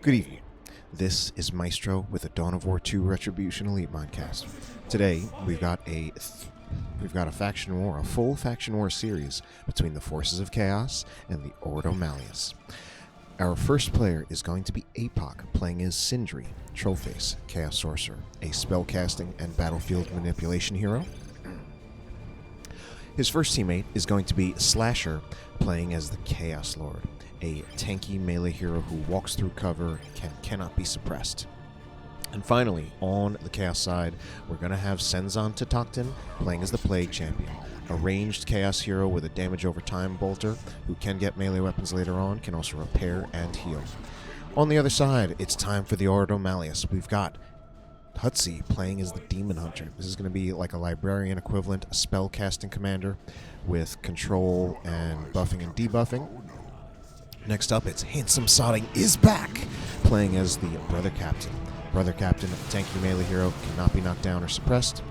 Good evening. This is Maestro with the Dawn of War 2 Retribution Elite Modcast. Today we've got a faction war, a full faction war series between the Forces of Chaos and the Ordo Malleus. Our first player is going to be Apoc, playing as Sindri, Trollface, Chaos Sorcerer, a spellcasting and battlefield manipulation hero. His first teammate is going to be Slasher, playing as the Chaos Lord, a tanky melee hero who walks through cover and cannot be suppressed. And finally, on the Chaos side, we're going to have Cenzontotochtin playing as the Plague Champion, a ranged Chaos hero with a damage over time bolter who can get melee weapons later on, can also repair and heal. On the other side, it's time for the Ordo Malleus. We've got Hutsy playing as the Demon Hunter. This is going to be like a librarian equivalent, a spell-casting commander with control and buffing and debuffing. Next up, it's Handsome Sodding is back, playing as the Brother Captain. Brother Captain, a tanky melee hero, cannot be knocked down or suppressed.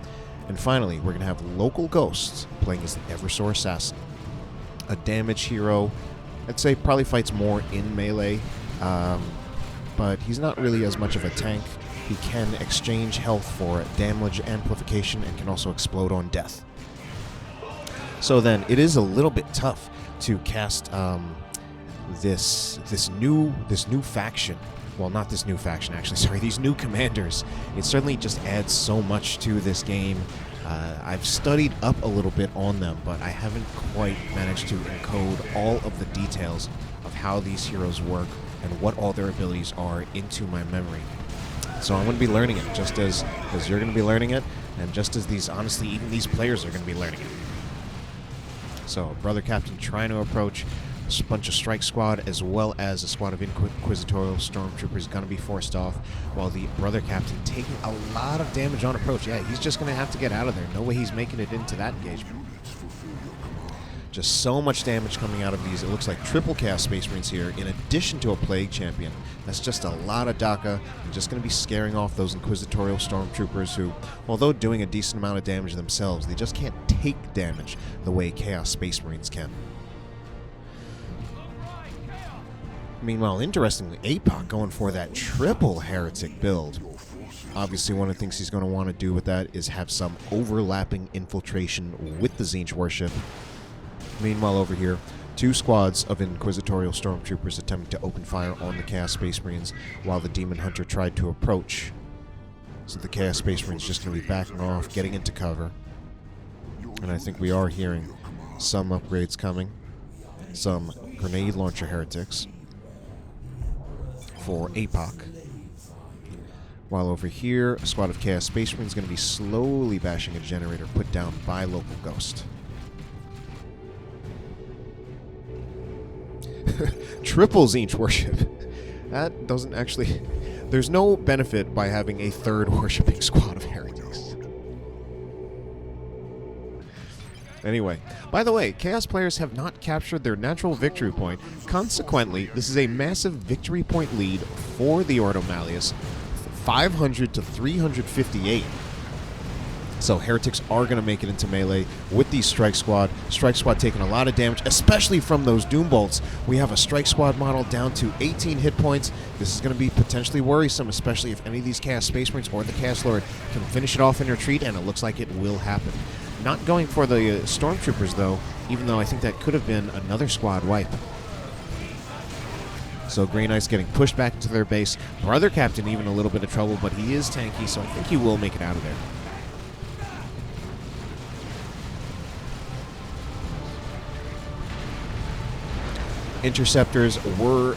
And finally, we're going to have LocalGhost playing as the Eversor Assassin, a damage hero. I'd say probably fights more in melee, but he's not really as much of a tank. He can exchange health for damage amplification and can also explode on death. So then, it is a little bit tough to cast this new faction. Well, not this new faction, actually. Sorry, these new commanders. It certainly just adds so much to this game. I've studied up a little bit on them, but I haven't quite managed to encode all of the details of how these heroes work and what all their abilities are into my memory. So I'm going to be learning it, just as you're going to be learning it, and just as even these players are going to be learning it. So, Brother Captain trying to approach a bunch of strike squad as well as a squad of inquisitorial stormtroopers going to be forced off, while the Brother Captain taking a lot of damage on approach. Yeah, he's just going to have to get out of there. No way he's making it into that engagement. Just so much damage coming out of these. It looks like triple Chaos Space Marines here, in addition to a Plague Champion. That's just a lot of DACA, and just going to be scaring off those inquisitorial stormtroopers who, although doing a decent amount of damage themselves, they just can't take damage the way Chaos Space Marines can. Meanwhile, interestingly, Apoc going for that triple heretic build. Obviously, one of the things he's going to want to do with that is have some overlapping infiltration with the Tzeentch worship. Meanwhile, over here, two squads of inquisitorial stormtroopers attempting to open fire on the Chaos Space Marines while the Demon Hunter tried to approach. So the Chaos Space Marines just going to be backing off, getting into cover. And I think we are hearing some upgrades coming. Some grenade launcher heretics for Apoc. While over here, a squad of Chaos Space Marines is going to be slowly bashing a generator put down by LocalGhost. Triple Tzeentch worship. That doesn't actually... There's no benefit by having a third worshipping squad of heretics. Anyway, by the way, Chaos players have not captured their natural victory point. Consequently, this is a massive victory point lead for the Ordo Malleus, 500 to 358. So heretics are going to make it into melee with these Strike Squad. Strike Squad taking a lot of damage, especially from those Doom Bolts. We have a Strike Squad model down to 18 hit points. This is going to be potentially worrisome, especially if any of these Chaos Space Marines or the Chaos Lord can finish it off in retreat, and it looks like it will happen. Not going for the Stormtroopers, though, even though I think that could have been another squad wipe. So Grey Knights getting pushed back into their base. Brother Captain even a little bit of trouble, but he is tanky, so I think he will make it out of there. Interceptors were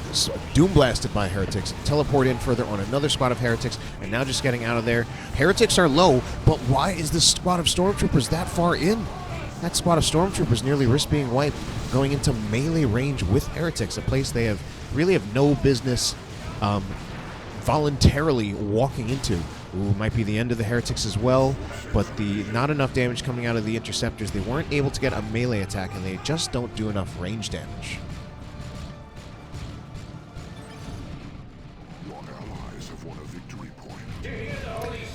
doom blasted by heretics, teleport in further on another squad of heretics, and now just getting out of there. Heretics are low, but why is this squad of stormtroopers that far in? That squad of stormtroopers nearly risked being wiped, going into melee range with heretics, a place they really have no business voluntarily walking into. Ooh, might be the end of the heretics as well, but not enough damage coming out of the interceptors. They weren't able to get a melee attack, and they just don't do enough range damage.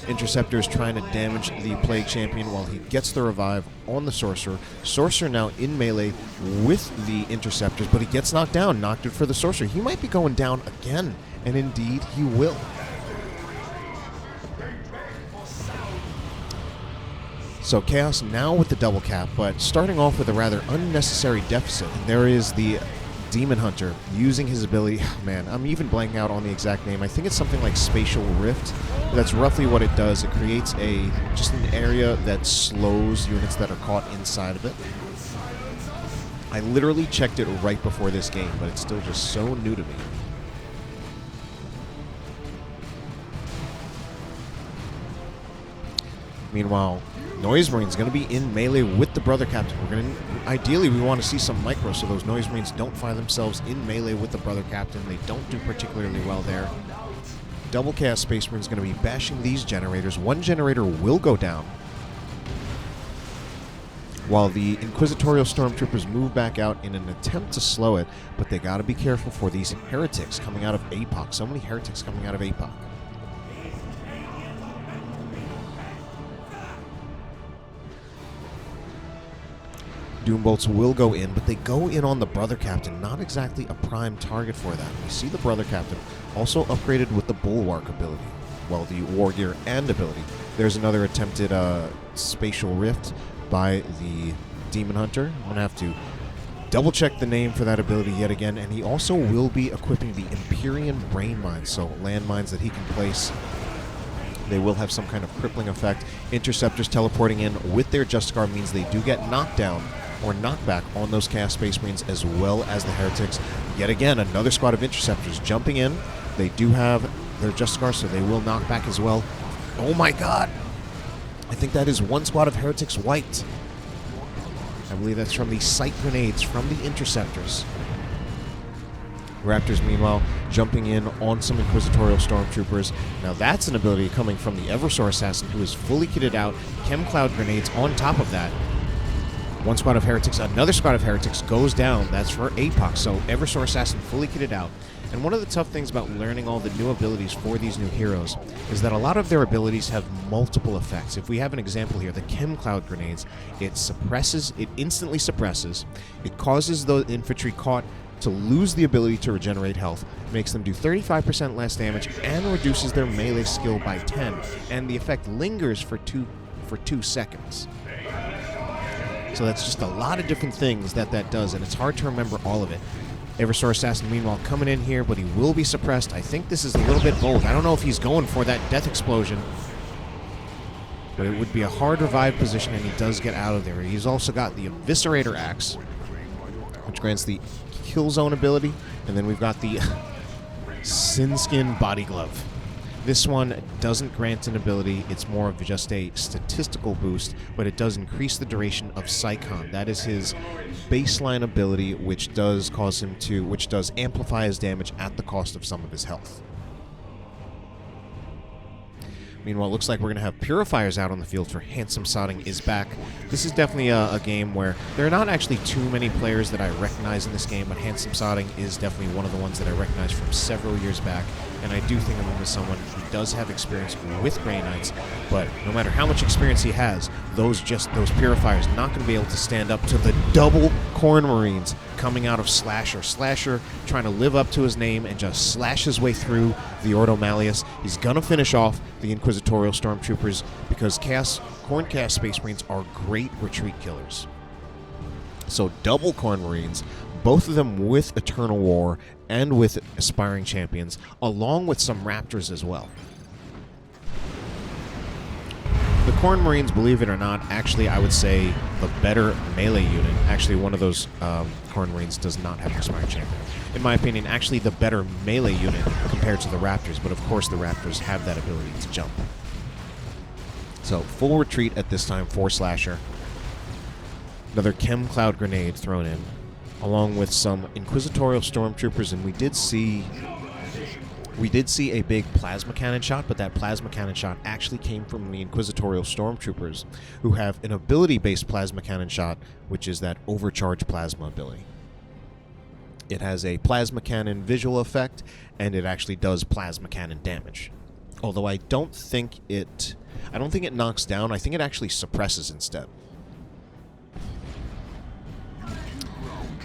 Interceptor is trying to damage the Plague Champion while he gets the revive on the Sorcerer. Sorcerer now in melee with the Interceptors, but he gets knocked down, knocked it for the Sorcerer. He might be going down again And indeed, he will. So Chaos now with the double cap, but starting off with a rather unnecessary deficit. And there is the Demon Hunter using his ability. Man, I'm even blanking out on the exact name. I think it's something like Spatial Rift. That's roughly what it does. It creates just an area that slows units that are caught inside of it. I literally checked it right before this game, but it's still just so new to me. Meanwhile, Noise Marine's going to be in melee with the Brother Captain. Ideally, we want to see some micro so those Noise Marines don't find themselves in melee with the Brother Captain. They don't do particularly well there. Double Chaos Space Marine's going to be bashing these generators. One generator will go down, while the Inquisitorial Stormtroopers move back out in an attempt to slow it, but they got to be careful for these heretics coming out of Apoc. So many heretics coming out of Apoc. Doombolts will go in, but they go in on the Brother Captain. Not exactly a prime target for that. We see the Brother Captain also upgraded with the Bulwark ability. Well, the War Gear and ability. There's another attempted Spatial Rift by the Demon Hunter. I'm going to have to double check the name for that ability yet again, and he also will be equipping the Empyrean Brain Mines, so landmines that he can place. They will have some kind of crippling effect. Interceptors teleporting in with their Justicar means they do get knocked down or knockback on those Chaos Space Marines as well as the Heretics. Yet again, another squad of Interceptors jumping in. They do have their Justicar, so they will knock back as well. Oh my god! I think that is one squad of Heretics wiped. I believe that's from the Sight Grenades from the Interceptors. Raptors, meanwhile, jumping in on some Inquisitorial Stormtroopers. Now that's an ability coming from the Eversor Assassin, who is fully kitted out. Chem Cloud Grenades on top of that. One squad of Heretics, another squad of Heretics goes down. That's for Apoc, so Eversor Assassin fully kitted out. And one of the tough things about learning all the new abilities for these new heroes is that a lot of their abilities have multiple effects. If we have an example here, the Chem Cloud Grenades, it instantly suppresses, it causes the infantry caught to lose the ability to regenerate health, makes them do 35% less damage, and reduces their melee skill by 10, and the effect lingers for 2 seconds. So that's just a lot of different things that does, and it's hard to remember all of it. Eversor Assassin, meanwhile, coming in here, but he will be suppressed. I think this is a little bit bold. I don't know if he's going for that death explosion, but it would be a hard revive position, and he does get out of there. He's also got the Eviscerator Axe, which grants the Kill Zone ability, and then we've got the Sinskin Body Glove. This one doesn't grant an ability, it's more of just a statistical boost, but it does increase the duration of Psychon. That is his baseline ability, which does amplify his damage at the cost of some of his health. Meanwhile, it looks like we're going to have Purifiers out on the field for Handsome Sodding is back. This is definitely a game where there are not actually too many players that I recognize in this game, but Handsome Sodding is definitely one of the ones that I recognize from several years back, and I do think of him as someone who does have experience with Grey Knights, but no matter how much experience he has, those Purifiers not going to be able to stand up to the double Corn Marines coming out of Slasher. Slasher trying to live up to his name and just slash his way through the Ordo Malleus. He's going to finish off the Inquisitorial Stormtroopers because Corn Chaos Space Marines are great retreat killers. So double Corn Marines, both of them with Eternal War and with Aspiring Champions, along with some Raptors as well. The Corn Marines, believe it or not, actually, I would say the better melee unit. Actually, one of those Corn Marines does not have an Aspiring Champion. In my opinion, actually the better melee unit compared to the Raptors, but of course the Raptors have that ability to jump. So, full retreat at this time for Slasher. Another Chem Cloud Grenade thrown in, along with some Inquisitorial Stormtroopers, and we did see a big plasma cannon shot, but that plasma cannon shot actually came from the Inquisitorial Stormtroopers, who have an ability-based plasma cannon shot, which is that overcharged plasma ability. It has a plasma cannon visual effect, and it actually does plasma cannon damage. Although I don't think it knocks down, I think it actually suppresses instead.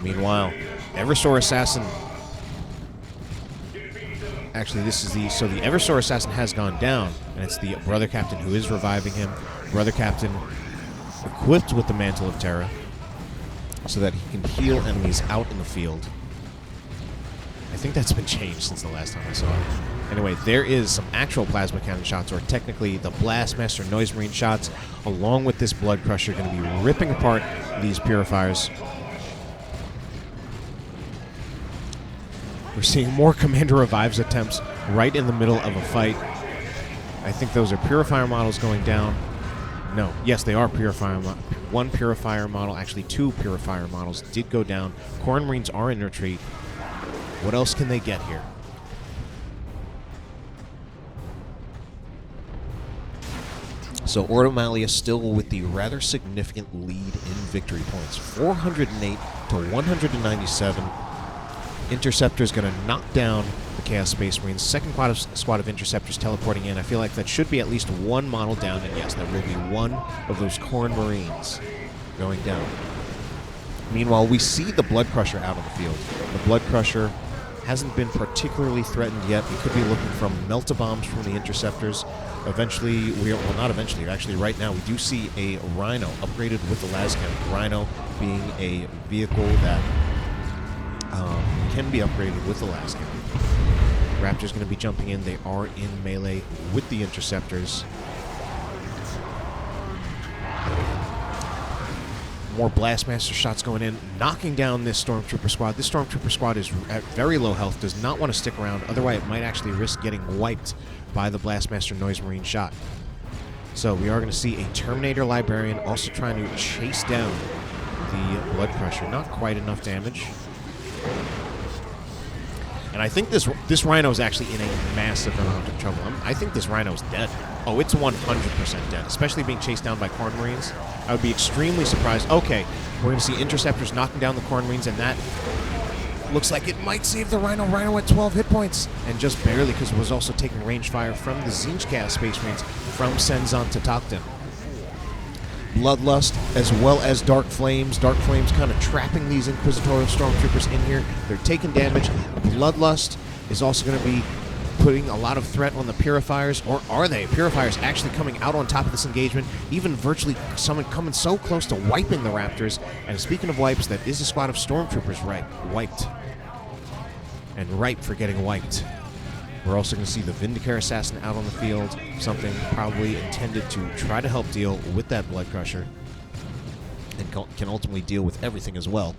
Meanwhile, Eversor Assassin Actually, this is the Eversor Assassin has gone down, and it's the Brother Captain who is reviving him. Brother Captain equipped with the Mantle of Terror so that he can heal enemies out in the field. I think that's been changed since the last time I saw it. Anyway, there is some actual plasma cannon shots, or technically the Blastmaster Noise Marine shots, along with this Blood Crusher, going to be ripping apart these purifiers. We're seeing more Commander Revives attempts right in the middle of a fight. I think those are Purifier models going down. No, yes, they are Purifier. One Purifier model, actually 2 Purifier models did go down. Khorne Marines are in retreat. What else can they get here? So Ordo Malleus still with the rather significant lead in victory points. 408 to 197. Interceptor's going to knock down the Chaos Space Marines. Second squad of Interceptors teleporting in. I feel like that should be at least one model down, and yes, that will be one of those Khorne Marines going down. Meanwhile, we see the Blood Crusher out on the field. The Blood Crusher hasn't been particularly threatened yet. We could be looking from Melt-A-Bombs from the Interceptors. Eventually, well, not eventually, actually right now, we do see a Rhino upgraded with the las cannon. Rhino being a vehicle that can be upgraded with the las cannon. Raptor's going to be jumping in. They are in melee with the Interceptors. More Blastmaster shots going in, knocking down this Stormtrooper squad. This Stormtrooper squad is at very low health, does not want to stick around, otherwise it might actually risk getting wiped by the Blastmaster Noise Marine shot. So we are going to see a Terminator Librarian also trying to chase down the Blood Crusher. Not quite enough damage. And I think this Rhino is actually in a massive amount of trouble. I think this Rhino is dead. Oh, it's 100% dead, especially being chased down by Khorne Marines. I would be extremely surprised. Okay, we're going to see Interceptors knocking down the Khorne Marines, and that looks like it might save the Rhino. Rhino at 12 hit points, and just barely, because it was also taking range fire from the Tzeentch Chaos Space Marines from Cenzontotochtin. Bloodlust, as well as Dark Flames. Dark Flames kind of trapping these Inquisitorial Stormtroopers in here. They're taking damage. Bloodlust is also going to be putting a lot of threat on the Purifiers, or are they? Purifiers actually coming out on top of this engagement, even virtually someone coming so close to wiping the Raptors. And speaking of wipes, that is a squad of Stormtroopers wiped. And ripe for getting wiped. We're also going to see the Vindicare Assassin out on the field, something probably intended to try to help deal with that Blood Crusher, and can ultimately deal with everything as well.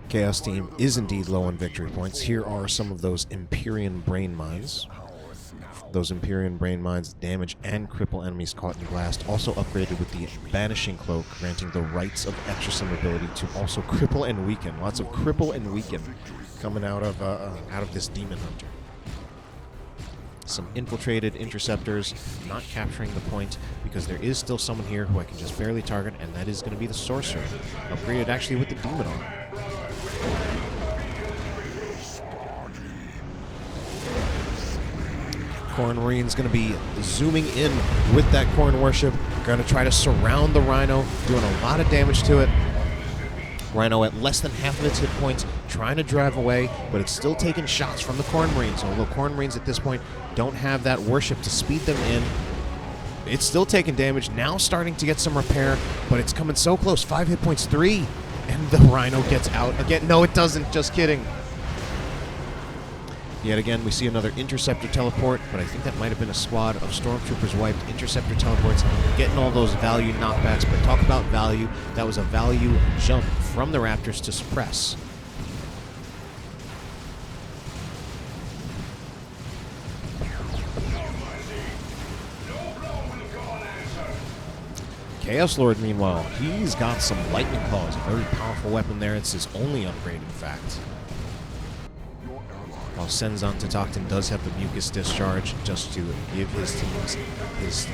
Chaos Team is indeed low on victory points. Here are some of those Empyrean Brain Mines. Those Empyrean Brain Mines damage and cripple enemies caught in blast. Also upgraded with the Banishing Cloak, granting the Rites of Exorcism ability to also cripple and weaken. Lots of cripple and weaken coming out of this Demon Hunter. Some infiltrated Interceptors, not capturing the point, because there is still someone here who I can just barely target, and that is going to be the Sorcerer, upgraded actually with the Demon Armor. Khorne Marine's going to be zooming in with that Khorne Worship. Going to try to surround the Rhino, doing a lot of damage to it. Rhino at less than half of its hit points, trying to drive away, but it's still taking shots from the Khorne Marines. Although Khorne Marines at this point don't have that Worship to speed them in, it's still taking damage. Now starting to get some repair, but it's coming so close. 5 hit points, 3, and the Rhino gets out again. No, it doesn't. Just kidding. Yet again, we see another Interceptor teleport, but I think that might have been a squad of Stormtroopers wiped. Interceptor teleports, getting all those value knockbacks, but talk about value. That was a value jump from the Raptors to suppress. Chaos Lord, meanwhile, he's got some Lightning Claws, a very powerful weapon there. It's his only upgrade, in fact. While Cenzontotochtin does have the Mucus Discharge just to give his teams, his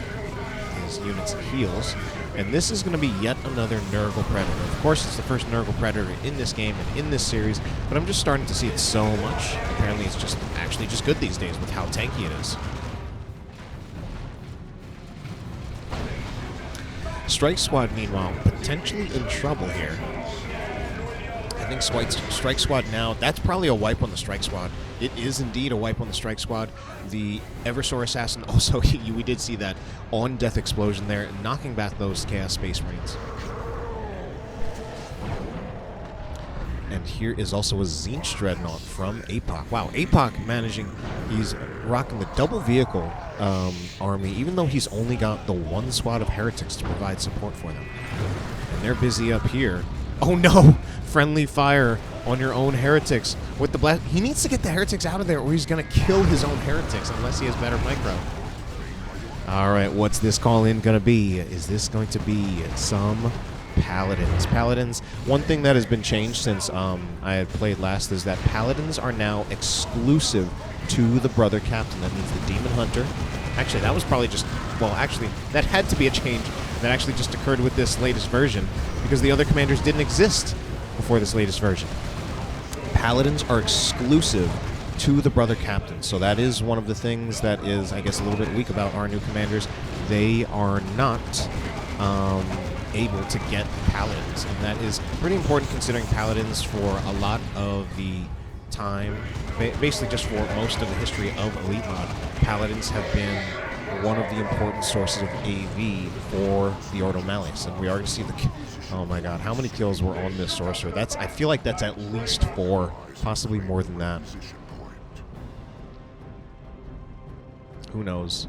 units heals. And this is going to be yet another Nurgle Predator. Of course, it's the first Nurgle Predator in this game and in this series, but I'm just starting to see it so much. Apparently it's just actually just good these days with how tanky it is. Strike Squad, meanwhile, potentially in trouble here. I think Strike Squad now, that's probably a wipe on the Strike Squad. It is indeed a wipe on the Strike Squad. The Eversor Assassin also, we did see that on-death explosion there, knocking back those Chaos Space Marines. And here is also a Tzeentch Dreadnought from Apoc. Wow, Apoc managing, he's rocking the double vehicle army, even though he's only got the one squad of heretics to provide support for them. And they're busy up here. Oh no! Friendly fire on your own heretics with the blast. He needs to get the heretics out of there or he's going to kill his own heretics unless he has better micro. Alright, what's this call-in going to be? Is this going to be some Paladins? Paladins, one thing that has been changed since I had played last is that Paladins are now exclusive to the Brother Captain. That means the Demon Hunter. Actually, that was probably just, well, actually, that had to be a change that actually just occurred with this latest version because the other commanders didn't exist before this latest version. Paladins are exclusive to the Brother Captain, so that is one of the things that is, I guess, a little bit weak about our new commanders. They are not able to get Paladins, and that is pretty important considering Paladins for a lot of the time, basically just for most of the history of Elite Mod, Paladins have been one of the important sources of AV for the Ordo Malleus, and we are going to see the... Oh my god, how many kills were on this Sorcerer? I feel like that's at least 4, possibly more than that. Who knows?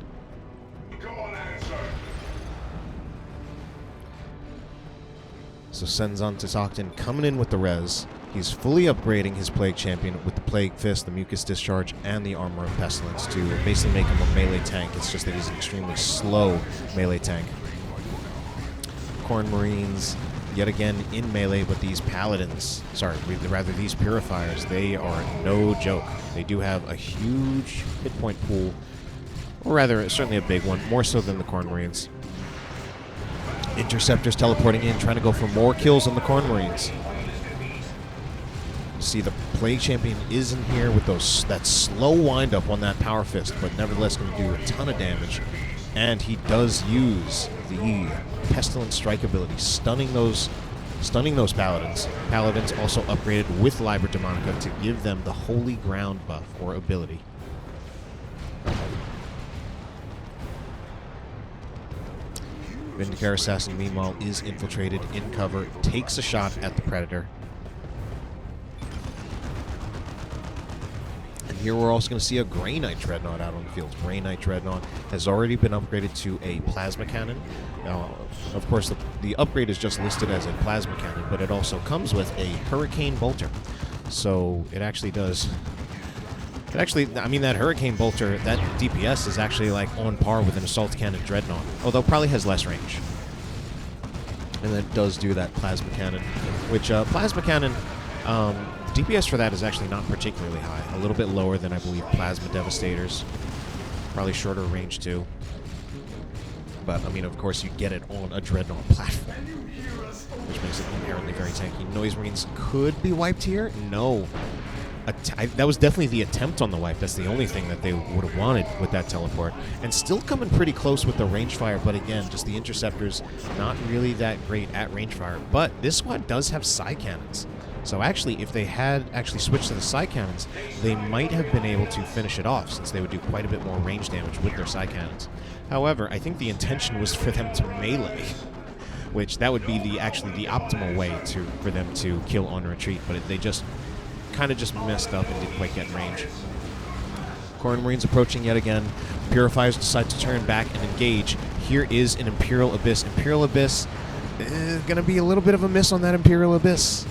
So Cenzontotochtin coming in with the res. He's fully upgrading his Plague Champion with the Plague Fist, the Mucus Discharge, and the Armor of Pestilence to basically make him a melee tank. It's just that he's an extremely slow melee tank. Khorne Marines, yet again in melee, but these Paladins, sorry, rather these Purifiers, they are no joke. They do have a huge hit point pool, or rather, certainly a big one, more so than the Khorne Marines. Interceptors teleporting in, trying to go for more kills on the Khorne Marines. See, the Plague Champion is in here with that slow wind-up on that Power Fist, but nevertheless going to do a ton of damage. And he does use the Pestilent Strike ability, stunning those Paladins. Paladins also upgraded with Liber Demonica to give them the Holy Ground buff or ability. Vindicator Assassin, meanwhile, is infiltrated in cover, takes a shot at the Predator. And here we're also going to see a Grey Knight Dreadnought out on the field. Grey Knight Dreadnought has already been upgraded to a Plasma Cannon. Of course, the upgrade is just listed as a Plasma Cannon, but it also comes with a Hurricane Bolter. So it actually does... I mean, that Hurricane Bolter, that DPS is actually like on par with an Assault Cannon Dreadnought, although probably has less range. And then it does do that Plasma Cannon, which Plasma Cannon, DPS for that is actually not particularly high. A little bit lower than, I believe, Plasma Devastators. Probably shorter range, too. But, I mean, of course, you get it on a Dreadnought platform, which makes it inherently very tanky. Noise Marines could be wiped here? No. That was definitely the attempt on the wipe. That's the only thing that they would have wanted with that teleport. And still coming pretty close with the range fire, but again, just the Interceptors not really that great at range fire. But this squad does have Psy Cannons. So actually, if they had actually switched to the Psy Cannons, they might have been able to finish it off, since they would do quite a bit more range damage with their Psy Cannons. However, I think the intention was for them to melee, which that would be actually the optimal way for them to kill on retreat, but they just kind of just messed up and didn't quite get range. Khorne Marines approaching yet again. Purifiers decide to turn back and engage. Here is an Imperial Abyss. Imperial Abyss is going to be a little bit of a miss on that Imperial Abyss.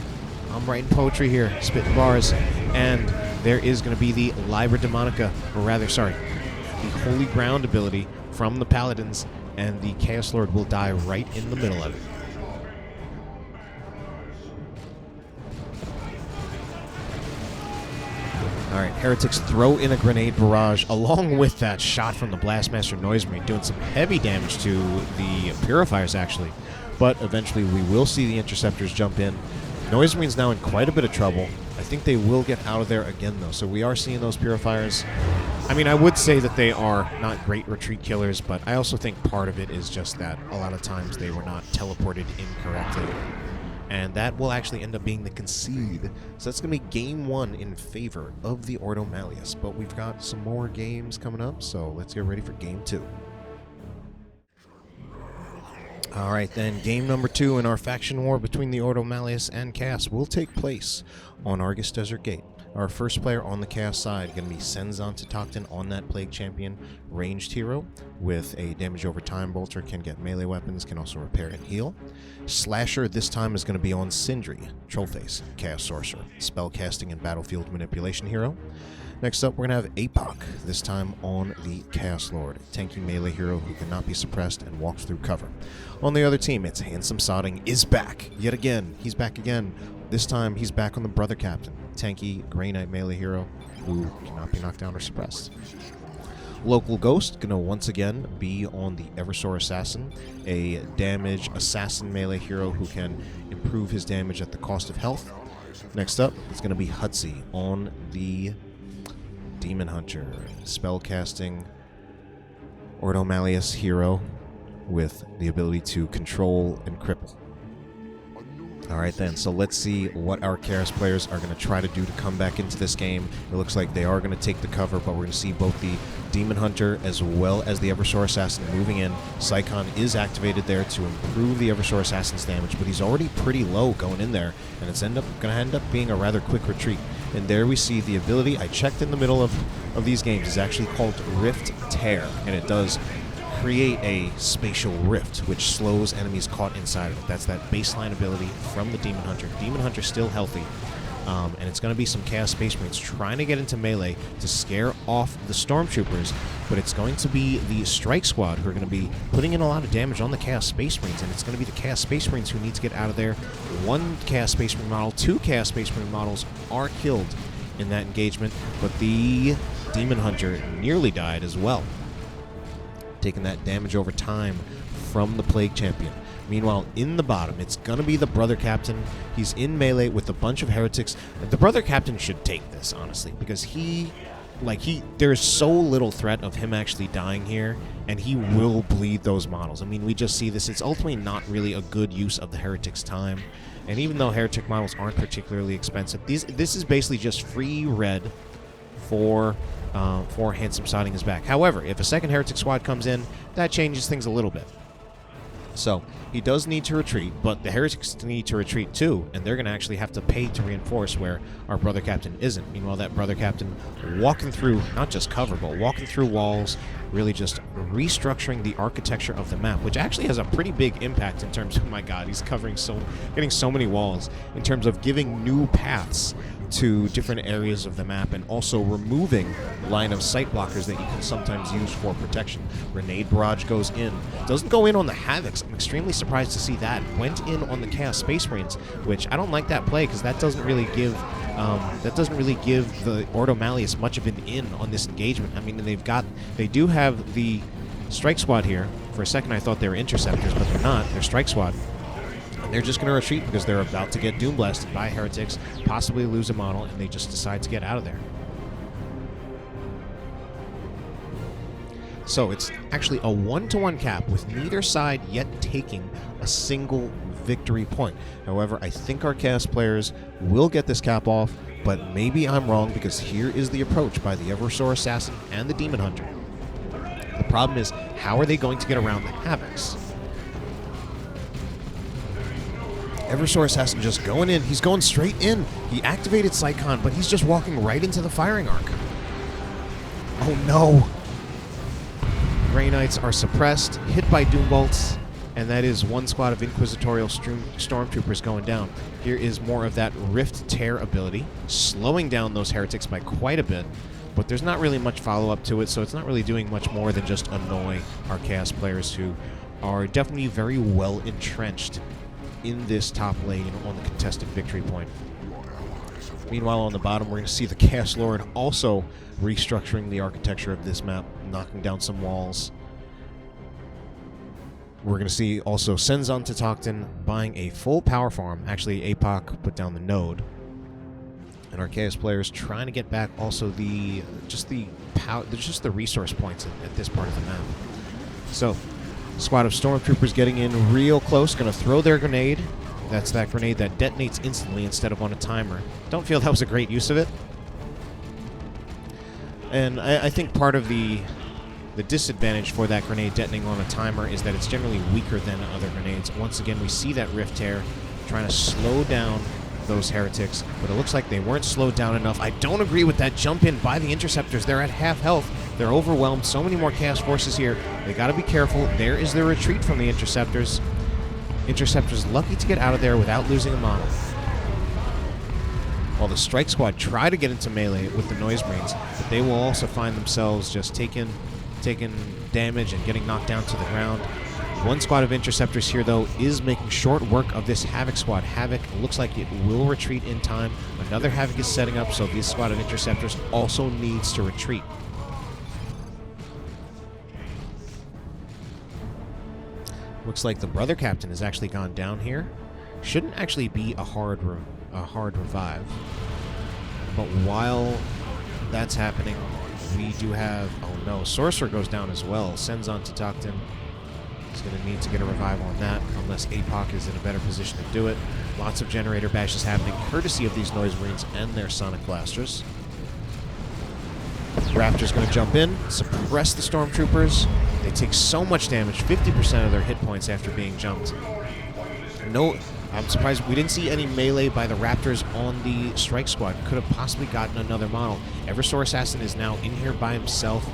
I'm writing poetry here, spitting bars. And there is going to be the Liber Demonica, or rather, sorry, the Holy Ground ability from the Paladins, and the Chaos Lord will die right in the middle of it. Alright, Heretics throw in a grenade barrage along with that shot from the Blastmaster Noise Marine, doing some heavy damage to the Purifiers, actually. But eventually we will see the Interceptors jump in. Noise Marine's now in quite a bit of trouble. I think they will get out of there again, though. So we are seeing those Purifiers. I mean, I would say that they are not great retreat killers, but I also think part of it is just that a lot of times they were not teleported incorrectly. And that will actually end up being the concede. So that's going to be game 1 in favor of the Ordo Malleus. But we've got some more games coming up, so let's get ready for game 2. Alright then, game number 2 in our faction war between the Ordo Malleus and Chaos will take place on Argus Desert Gate. Our first player on the Chaos side going to be Cenzontotochtin on that Plague Champion, ranged hero with a damage over time bolter, can get melee weapons, can also repair and heal. Slasher this time is going to be on Sindri, Trollface, Chaos Sorcerer, spellcasting and battlefield manipulation hero. Next up, we're going to have Apoc, this time on the Chaos Lord, tanky melee hero who cannot be suppressed and walks through cover. On the other team, it's Handsome Sodding is back, yet again. He's back again. This time, he's back on the Brother Captain, tanky Grey Knight melee hero who cannot be knocked down or suppressed. LocalGhost, going to once again be on the Eversor Assassin, a damage assassin melee hero who can improve his damage at the cost of health. Next up, it's going to be Hutsy on the Demon Hunter, spellcasting Ordo Malleus hero with the ability to control and cripple. Alright then, so let's see what our Chaos players are going to try to do to come back into this game. It looks like they are going to take the cover, but we're going to see both the Demon Hunter as well as the Eversor Assassin moving in. Psychon is activated there to improve the Eversor Assassin's damage, but he's already pretty low going in there, and it's going to end up being a rather quick retreat. And there we see the ability, I checked in the middle of these games, is actually called Rift Tear, and it does create a spatial rift, which slows enemies caught inside of it. That's that baseline ability from the Demon Hunter. Demon Hunter's still healthy, and it's going to be some Chaos Space Marines trying to get into melee to scare off the Stormtroopers, but it's going to be the Strike Squad who are going to be putting in a lot of damage on the Chaos Space Marines, and it's going to be the Chaos Space Marines who need to get out of there. 1 Chaos Space Marine model, 2 Chaos Space Marine models are killed in that engagement, but the Demon Hunter nearly died as well, taking that damage over time from the Plague Champion. Meanwhile, in the bottom, it's going to be the Brother Captain. He's in melee with a bunch of heretics. The Brother Captain should take this, honestly, because there's so little threat of him actually dying here, and he will bleed those models. I mean, we just see this. It's ultimately not really a good use of the heretics' time. And even though heretic models aren't particularly expensive, this is basically just free red for Handsome Sodding is back. However, if a second Heretic Squad comes in, that changes things a little bit. So, he does need to retreat, but the Heretics need to retreat too, and they're going to actually have to pay to reinforce where our Brother Captain isn't. Meanwhile, that Brother Captain walking through, not just cover, but walking through walls, really just restructuring the architecture of the map, which actually has a pretty big impact in terms of, oh my god, he's getting so many walls, in terms of giving new paths to different areas of the map, and also removing line of sight blockers that you can sometimes use for protection. Grenade Barrage goes in. Doesn't go in on the Havocs. I'm extremely surprised to see that. Went in on the Chaos Space Marines, which I don't like that play, because that doesn't really give the Ordo Malleus much of an in on this engagement. I mean, they do have the Strike Squad here. For a second I thought they were Interceptors, but they're not. They're Strike Squad. They're just going to retreat because they're about to get Doom Blasted by heretics, possibly lose a model, and they just decide to get out of there. So it's actually a 1-to-1 cap with neither side yet taking a single victory point. However, I think our Chaos players will get this cap off, but maybe I'm wrong, because here is the approach by the Eversor Assassin and the Demon Hunter. The problem is, how are they going to get around the Havocs? Eversor Assassin just going in. He's going straight in. He activated Psychon, but he's just walking right into the firing arc. Oh no! Grey Knights are suppressed, hit by Doom Bolts, and that is 1 squad of Inquisitorial Stormtroopers going down. Here is more of that Rift Tear ability, slowing down those heretics by quite a bit, but there's not really much follow-up to it, so it's not really doing much more than just annoy our Chaos players, who are definitely very well entrenched in this top lane on the contested victory point. Meanwhile, on the bottom, we're going to see the Chaos Lord also restructuring the architecture of this map, knocking down some walls. We're going to see also Cenzontotochtin buying a full power farm. Actually, Apoc put down the node. And our Chaos players trying to get back also just the resource points at this part of the map. So, squad of stormtroopers getting in real close, going to throw their grenade. That's that grenade that detonates instantly instead of on a timer. Don't feel that was a great use of it. And I think part of the disadvantage for that grenade detonating on a timer is that it's generally weaker than other grenades. Once again, we see that rift tear trying to slow down those heretics, but it looks like they weren't slowed down enough. I don't agree with that jump in by the interceptors. They're at half health. They're overwhelmed. So many more chaos forces here. They got to be careful. There is the retreat from the interceptors. Interceptors lucky to get out of there without losing a model. While the strike squad try to get into melee with the noise marines, but they will also find themselves just taking damage and getting knocked down to the ground. One squad of interceptors here, though, is making short work of this Havoc squad. Havoc looks like it will retreat in time. Another Havoc is setting up, so this squad of interceptors also needs to retreat. Looks like the brother captain has actually gone down here. Shouldn't actually be a hard revive. But while that's happening, we do have... Oh no, Sorcerer goes down as well. Cenzontotochtin is going to need to get a revive on that, unless Apoc is in a better position to do it. Lots of generator bashes happening, courtesy of these noise marines and their sonic blasters. Raptor's going to jump in, suppress the stormtroopers. They take so much damage, 50% of their hit points after being jumped. No, I'm surprised we didn't see any melee by the Raptors on the strike squad. Could have possibly gotten another model. Eversor Assassin is now in here by himself.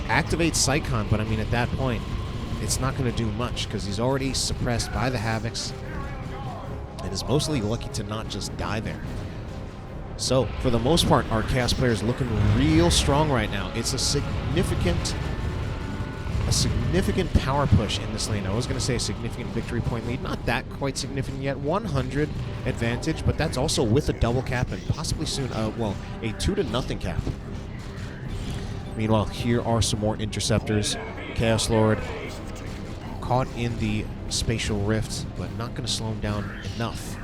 Activates Psychon, but I mean at that point, it's not going to do much because he's already suppressed by the Havocs and is mostly lucky to not just die there. So, for the most part, our Chaos players looking real strong right now. It's a significant power push in this lane. I was going to say a significant victory point lead. Not that quite significant yet. 100 advantage, but that's also with a double cap and possibly soon, a 2-0 cap. Meanwhile, here are some more interceptors. Chaos Lord caught in the spatial rift, but not going to slow him down enough.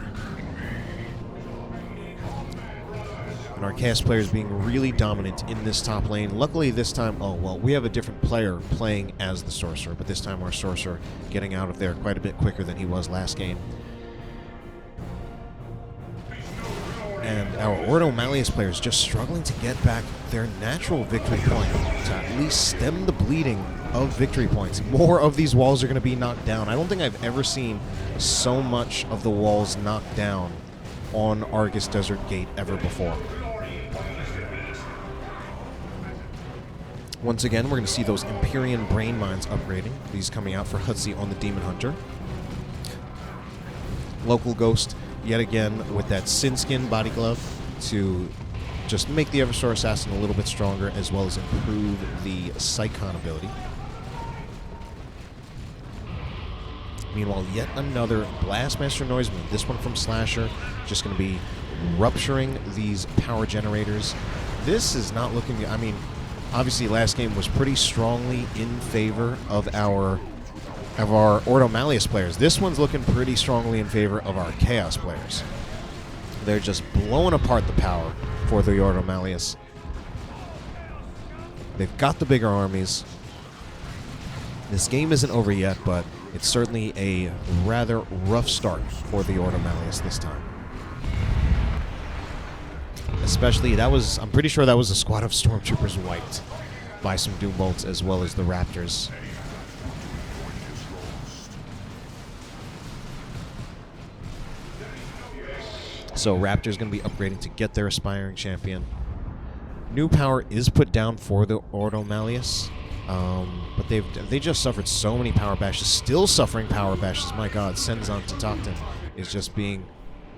And our Chaos players being really dominant in this top lane. Luckily this time, we have a different player playing as the Sorcerer, but this time our Sorcerer getting out of there quite a bit quicker than he was last game. And our Ordo Malleus players just struggling to get back their natural victory point to at least stem the bleeding of victory points. More of these walls are going to be knocked down. I don't think I've ever seen so much of the walls knocked down on Argus Desert Gate ever before. Once again, we're going to see those Empyrean Brain Mines upgrading. These coming out for Hutsy on the Demon Hunter. LocalGhost, yet again, with that Sin Skin body glove to just make the Eversor Assassin a little bit stronger, as well as improve the Psychon ability. Meanwhile, yet another Blastmaster Noiseman, this one from Slasher, just going to be rupturing these power generators. This is not looking good. I mean, obviously last game was pretty strongly in favor of our Ordo Malleus players. This one's looking pretty strongly in favor of our Chaos players. They're just blowing apart the power for the Ordo Malleus. They've got the bigger armies. This game isn't over yet, but it's certainly a rather rough start for the Ordo Malleus this time. Especially, I'm pretty sure that was a squad of stormtroopers wiped by some Doom Bolts as well as the Raptors. So Raptor's going to be upgrading to get their Aspiring Champion. New power is put down for the Ordo Malleus, but they just suffered so many power bashes. Still suffering power bashes. My God, Cenzontotochtin is just being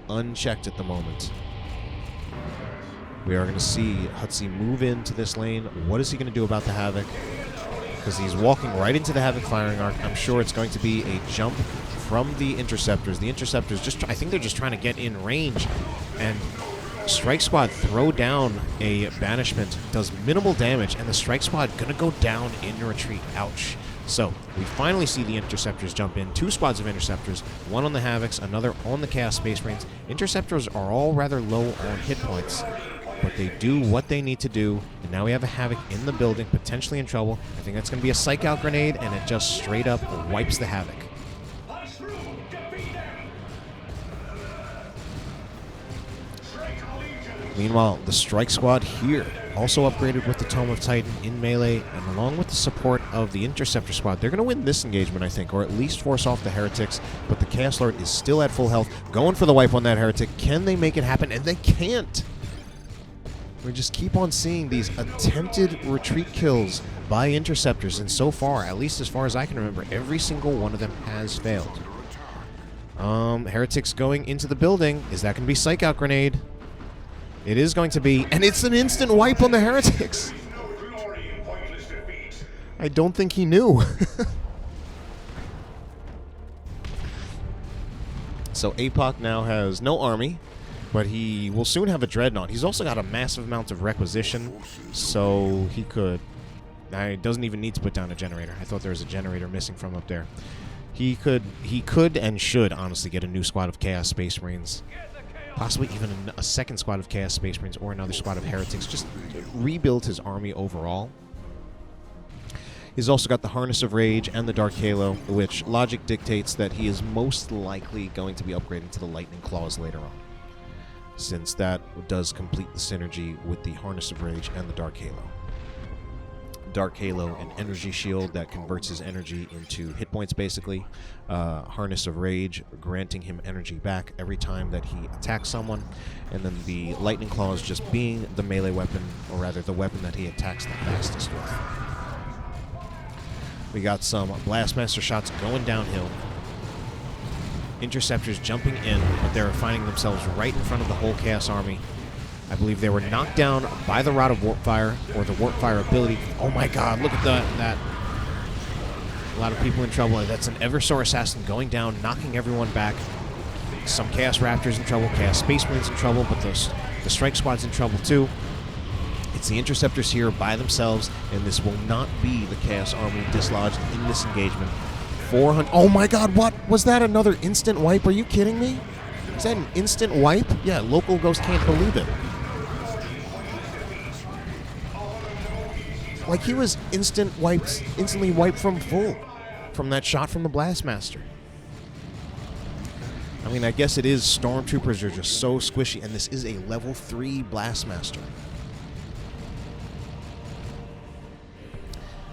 unchecked at the moment. We are going to see Hutsy move into this lane. What is he going to do about the Havoc? Because he's walking right into the Havoc firing arc. I'm sure it's going to be a jump from the Interceptors. The Interceptors, I think they're just trying to get in range. And Strike Squad throw down a Banishment. Does minimal damage. And the Strike Squad going to go down in retreat. Ouch. So, we finally see the Interceptors jump in. 2 squads of Interceptors, one on the Havocs, another on the Chaos Space Marines. Interceptors are all rather low on hit points, but they do what they need to do. And now we have a Havoc in the building, potentially in trouble. I think that's going to be a Psych Out grenade, and it just straight up wipes the Havoc. Meanwhile, the Strike Squad here, also upgraded with the Tome of Titan in melee, and along with the support of the Interceptor Squad, they're going to win this engagement, I think, or at least force off the Heretics, but the Chaos Lord is still at full health, going for the wipe on that Heretic. Can they make it happen? And they can't! We just keep on seeing these attempted retreat kills by Interceptors, and so far, at least as far as I can remember, every single one of them has failed. Heretics going into the building. Is that going to be Psych Out grenade? It is going to be, and it's an instant wipe on the Heretics. I don't think he knew. So Apoc now has no army, but he will soon have a Dreadnought. He's also got a massive amount of requisition, so he could... He doesn't even need to put down a generator. I thought there was a generator missing from up there. He could and should honestly get a new squad of Chaos Space Marines. Possibly even a second squad of Chaos Space Marines or another squad of Heretics. Just rebuild his army overall. He's also got the Harness of Rage and the Dark Halo, which logic dictates that he is most likely going to be upgraded to the Lightning Claws later on, since that does complete the synergy with the Harness of Rage and the Dark Halo. Dark Halo, an energy shield that converts his energy into hit points, basically. Harness of Rage, granting him energy back every time that he attacks someone. And then the Lightning Claws just being the melee weapon, or rather the weapon that he attacks the fastest with. We got some Blastmaster shots going downhill. Interceptors jumping in, but they're finding themselves right in front of the whole Chaos Army. I believe they were knocked down by the Rod of Warpfire, or the Warpfire ability. Oh my god, look at that. A lot of people in trouble. That's an Eversor Assassin going down, knocking everyone back. Some Chaos Raptors in trouble, Chaos Space Marines in trouble, but the Strike Squad's in trouble too. It's the Interceptors here by themselves, and this will not be the Chaos Army dislodged in this engagement. 400... Oh my god, what? Was that another instant wipe? Are you kidding me? Is that an instant wipe? Yeah, LocalGhost can't believe it. Like he was instantly wiped from full from that shot from the Blastmaster. I mean, I guess it is Stormtroopers are just so squishy, and this is a level 3 Blastmaster.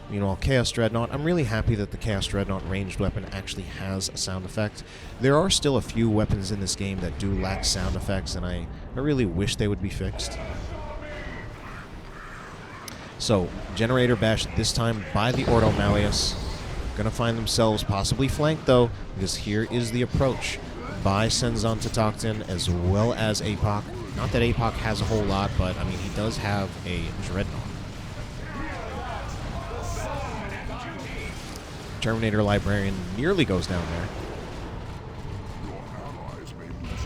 Meanwhile, Chaos Dreadnought, I'm really happy that the Chaos Dreadnought ranged weapon actually has a sound effect. There are still a few weapons in this game that do lack sound effects, and I really wish they would be fixed. So, Generator Bash this time by the Ordo Malleus. Gonna find themselves possibly flanked, though, because here is the approach by Cenzontotochtin as well as Apoc. Not that Apoc has a whole lot, but, I mean, he does have a Dreadnought. Terminator Librarian nearly goes down there.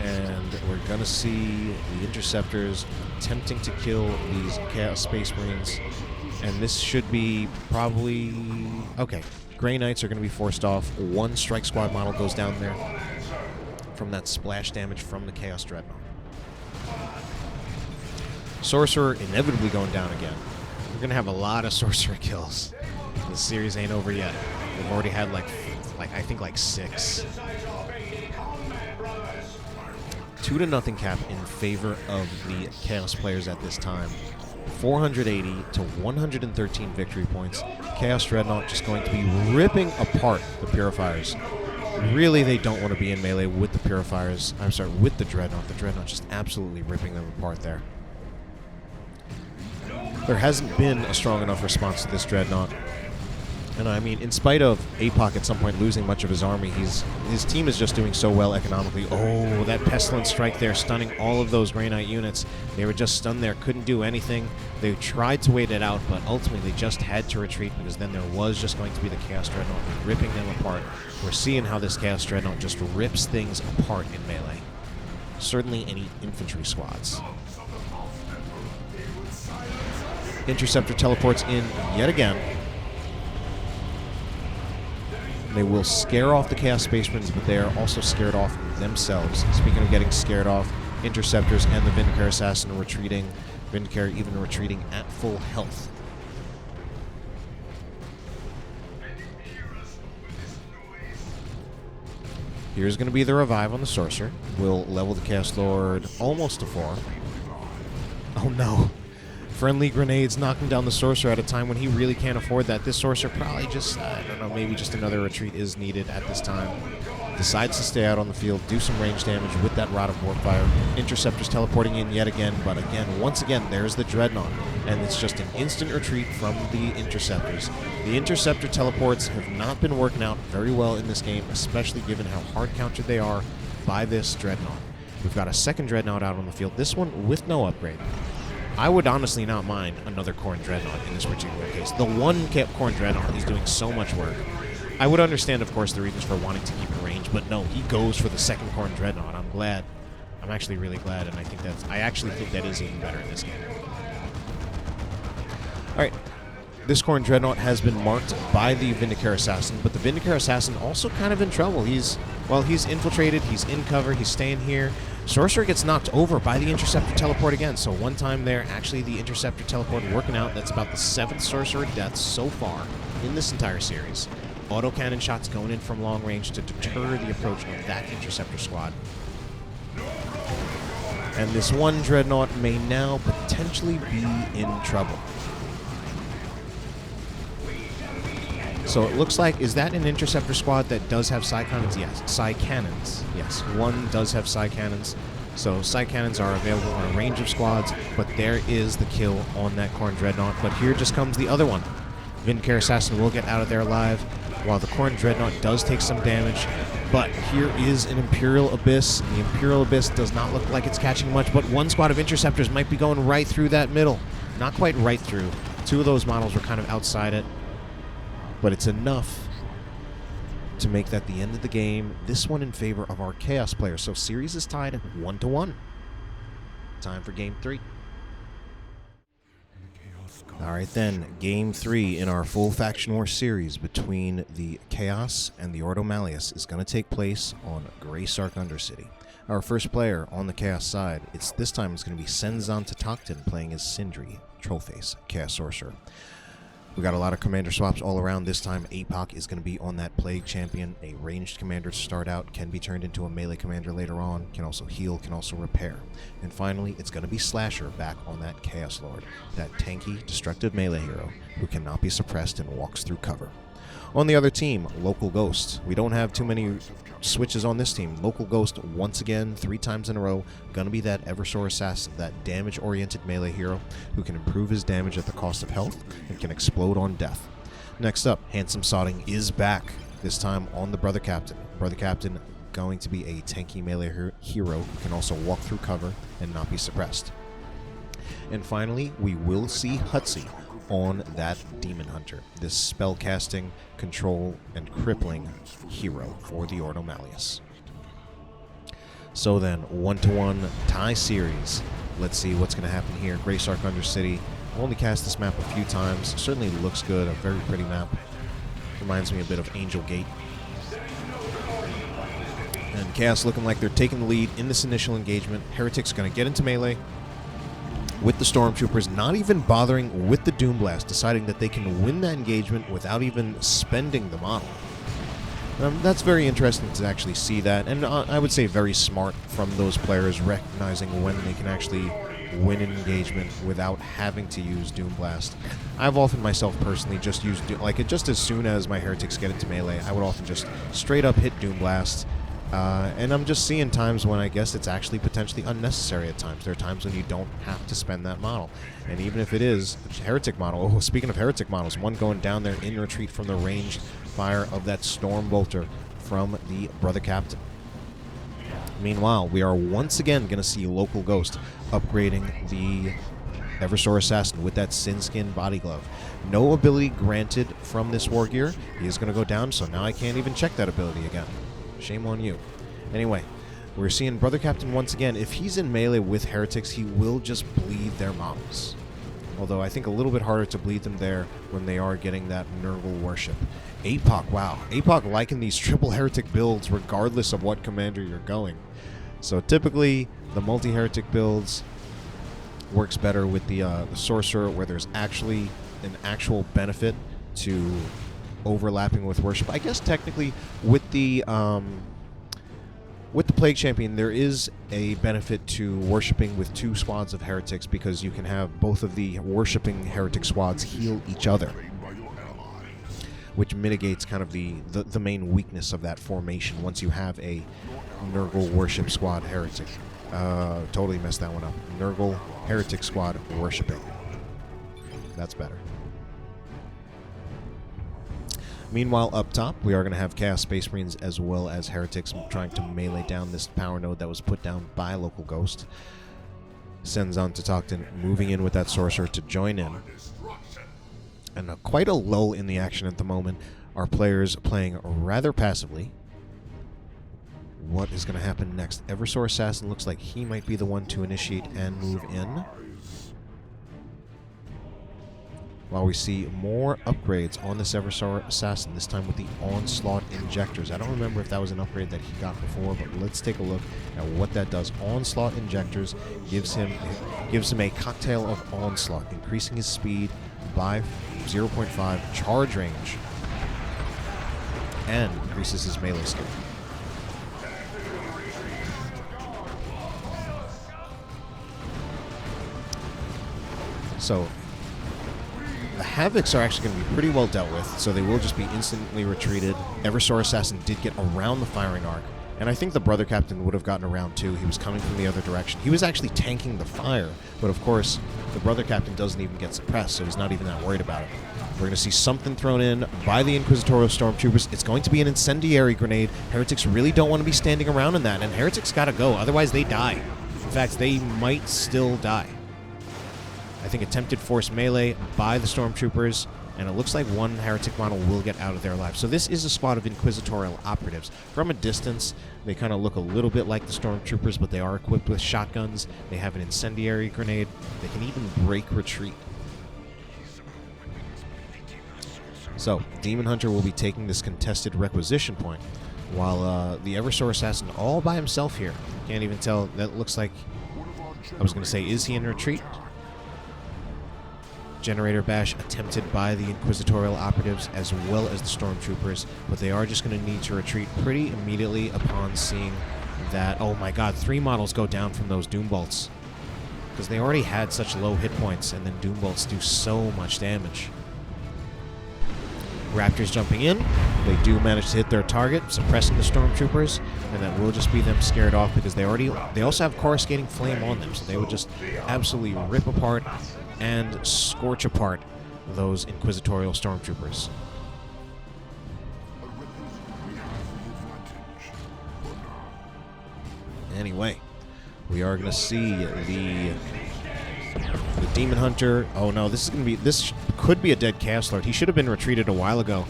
And we're going to see the Interceptors attempting to kill these Chaos Space Marines. And this should be probably... Okay, Grey Knights are going to be forced off. One Strike Squad model goes down there from that splash damage from the Chaos Dreadnought. Sorcerer inevitably going down again. We're going to have a lot of Sorcerer kills. The series ain't over yet. We've already had I think 6. 2-0 cap in favor of the Chaos players at this time. 480 to 113 victory points. Chaos Dreadnought just going to be ripping apart the Purifiers. Really, they don't want to be in melee with the Purifiers. I'm sorry, with the Dreadnought. The Dreadnought just absolutely ripping them apart there. There hasn't been a strong enough response to this Dreadnought. And I mean, in spite of Apoc at some point losing much of his army, his team is just doing so well economically. Oh, that Pestilence Strike there, stunning all of those Grey Knight units. They were just stunned there, couldn't do anything. They tried to wait it out, but ultimately they just had to retreat because then there was just going to be the Chaos Dreadnought ripping them apart. We're seeing how this Chaos Dreadnought just rips things apart in melee. Certainly any infantry squads. Interceptor teleports in yet again. They will scare off the Chaos Space Marines, but they are also scared off themselves. Speaking of getting scared off, Interceptors and the Vindicator Assassin are retreating. Vindicator even retreating at full health. Here's going to be the revive on the Sorcerer. We'll level the Chaos Lord almost to 4. Oh no. Friendly grenades knocking down the Sorcerer at a time when he really can't afford that. This Sorcerer probably just, I don't know, maybe just another retreat is needed at this time. Decides to stay out on the field, do some range damage with that Rod of Warpfire. Interceptors teleporting in yet again, but again, once again, there's the Dreadnought. And it's just an instant retreat from the Interceptors. The Interceptor teleports have not been working out very well in this game, especially given how hard countered they are by this Dreadnought. We've got a second Dreadnought out on the field, this one with no upgrade. I would honestly not mind another Khorne Dreadnought in this particular case. The one Khorne Dreadnought is doing so much work. I would understand, of course, the reasons for wanting to keep in range, but no, he goes for the second Khorne Dreadnought. I'm glad. I'm actually really glad, and I actually think that is even better in this game. Alright, this Khorne Dreadnought has been marked by the Vindicator Assassin, but the Vindicator Assassin also kind of in trouble. He's infiltrated, he's in cover, he's staying here. Sorcerer gets knocked over by the Interceptor teleport again, so one time there, actually the Interceptor teleport working out. That's about the 7th Sorcerer death so far in this entire series. Autocannon shots going in from long range to deter the approach of that Interceptor squad. And this one Dreadnought may now potentially be in trouble. So it looks like, is that an Interceptor squad that does have Psi Cannons? Yes. Psi Cannons. Yes, one does have Psi Cannons. So Psi Cannons are available on a range of squads, but there is the kill on that Khorne Dreadnought. But here just comes the other one. Vindicator Assassin will get out of there alive, while the Khorne Dreadnought does take some damage. But here is an Imperial Abyss. The Imperial Abyss does not look like it's catching much, but one squad of Interceptors might be going right through that middle. Not quite right through. Two of those models were kind of outside it. But it's enough to make that the end of the game. This one in favor of our Chaos players. So series is tied 1-1. Time for Game 3. Alright then, Game 3 in our full Faction War series between the Chaos and the Ordo Malleus is going to take place on Grey Sark Undercity. Our first player on the Chaos side, this time it's going to be Cenzontotochtin playing as Sindri, Trollface, Chaos Sorcerer. We got a lot of commander swaps all around. This time, Apoc is going to be on that Plague Champion, a ranged commander to start out, can be turned into a melee commander later on, can also heal, can also repair. And finally, it's going to be Slasher back on that Chaos Lord, that tanky, destructive melee hero who cannot be suppressed and walks through cover. On the other team, LocalGhost. We don't have too many switches on this team. LocalGhost, once again, 3 times in a row, gonna be that Eversor Assassin, that damage-oriented melee hero who can improve his damage at the cost of health and can explode on death. Next up, Handsome Sodding is back, this time on the Brother Captain. Brother Captain going to be a tanky melee hero who can also walk through cover and not be suppressed. And finally, we will see Hutsy on that Demon Hunter, this spellcasting, control, and crippling hero for the Ordo Malleus. So then, 1-1 tie series. Let's see what's going to happen here. Grey Sark Undercity. I've only cast this map a few times. Certainly looks good. A very pretty map. Reminds me a bit of Angel Gate. And Chaos looking like they're taking the lead in this initial engagement. Heretic's going to get into melee with the Stormtroopers, not even bothering with the Doom Blast, deciding that they can win that engagement without even spending the model. That's very interesting to actually see that, and I would say very smart from those players, recognizing when they can actually win an engagement without having to use Doom Blast. I've often myself personally just used, just as soon as my Heretics get into melee, I would often just straight up hit Doom Blast. And I'm just seeing times when I guess it's actually potentially unnecessary at times. There are times when you don't have to spend that model. And even if it is a Heretic model, oh, speaking of Heretic models, one going down there in retreat from the ranged fire of that Storm Bolter from the Brother Captain. Meanwhile, we are once again going to see LocalGhost upgrading the Eversor Assassin with that Sin Skin body glove. No ability granted from this war gear. He is going to go down, so now I can't even check that ability again. Shame on you. Anyway, we're seeing Brother Captain once again. If he's in melee with Heretics, he will just bleed their models. Although I think a little bit harder to bleed them there when they are getting that Nurgle worship. Apoc, wow. Apoc liking these triple heretic builds regardless of what commander you're going. So typically, the multi-heretic builds works better with the sorcerer, where there's actually an actual benefit to overlapping with worship. I guess technically with the Plague Champion, there is a benefit to worshipping with 2 squads of heretics, because you can have both of the worshipping heretic squads heal each other, which mitigates kind of the main weakness of that formation once you have a Nurgle worship squad heretic. Totally messed that one up. Nurgle heretic squad worshipping. That's better. Meanwhile, up top, we are going to have Chaos Space Marines as well as heretics trying to melee down this power node that was put down by LocalGhost. Cenzontotochtin moving in with that sorcerer to join in. And quite a lull in the action at the moment. Our players playing rather passively. What is going to happen next? Eversor Assassin looks like he might be the one to initiate and move in. While we see more upgrades on this Eversor Assassin, this time with the Onslaught Injectors. I don't remember if that was an upgrade that he got before, but let's take a look at what that does. Onslaught Injectors gives him a cocktail of Onslaught, increasing his speed by 0.5, charge range, and increases his melee skill. So the Havocs are actually going to be pretty well dealt with, so they will just be instantly retreated. Eversor Assassin did get around the firing arc, and I think the Brother Captain would have gotten around too. He was coming from the other direction. He was actually tanking the fire, but of course, the Brother Captain doesn't even get suppressed, so he's not even that worried about it. We're going to see something thrown in by the Inquisitorial Stormtroopers. It's going to be an incendiary grenade. Heretics really don't want to be standing around in that, and Heretics got to go, otherwise they die. In fact, they might still die. I think attempted force melee by the Stormtroopers, and it looks like one heretic model will get out of there alive. So this is a squad of Inquisitorial operatives. From a distance, they kind of look a little bit like the Stormtroopers, but they are equipped with shotguns. They have an incendiary grenade. They can even break retreat. So, Demon Hunter will be taking this contested requisition point, while the Eversor Assassin all by himself here. Can't even tell. That looks like... I was going to say, is he in retreat? Generator bash attempted by the Inquisitorial operatives as well as the Stormtroopers, but they are just going to need to retreat pretty immediately upon seeing that, oh my god, 3 models go down from those Doom Bolts. Because they already had such low hit points, and then Doom Bolts do so much damage. Raptors jumping in, they do manage to hit their target, suppressing the Stormtroopers, and that will just be them scared off because they also have Coruscating Flame on them, so they would just absolutely rip apart and scorch apart those Inquisitorial Stormtroopers. Anyway, we are going to see the Demon Hunter. Oh no, this could be a dead Chaos Lord. He should have been retreated a while ago,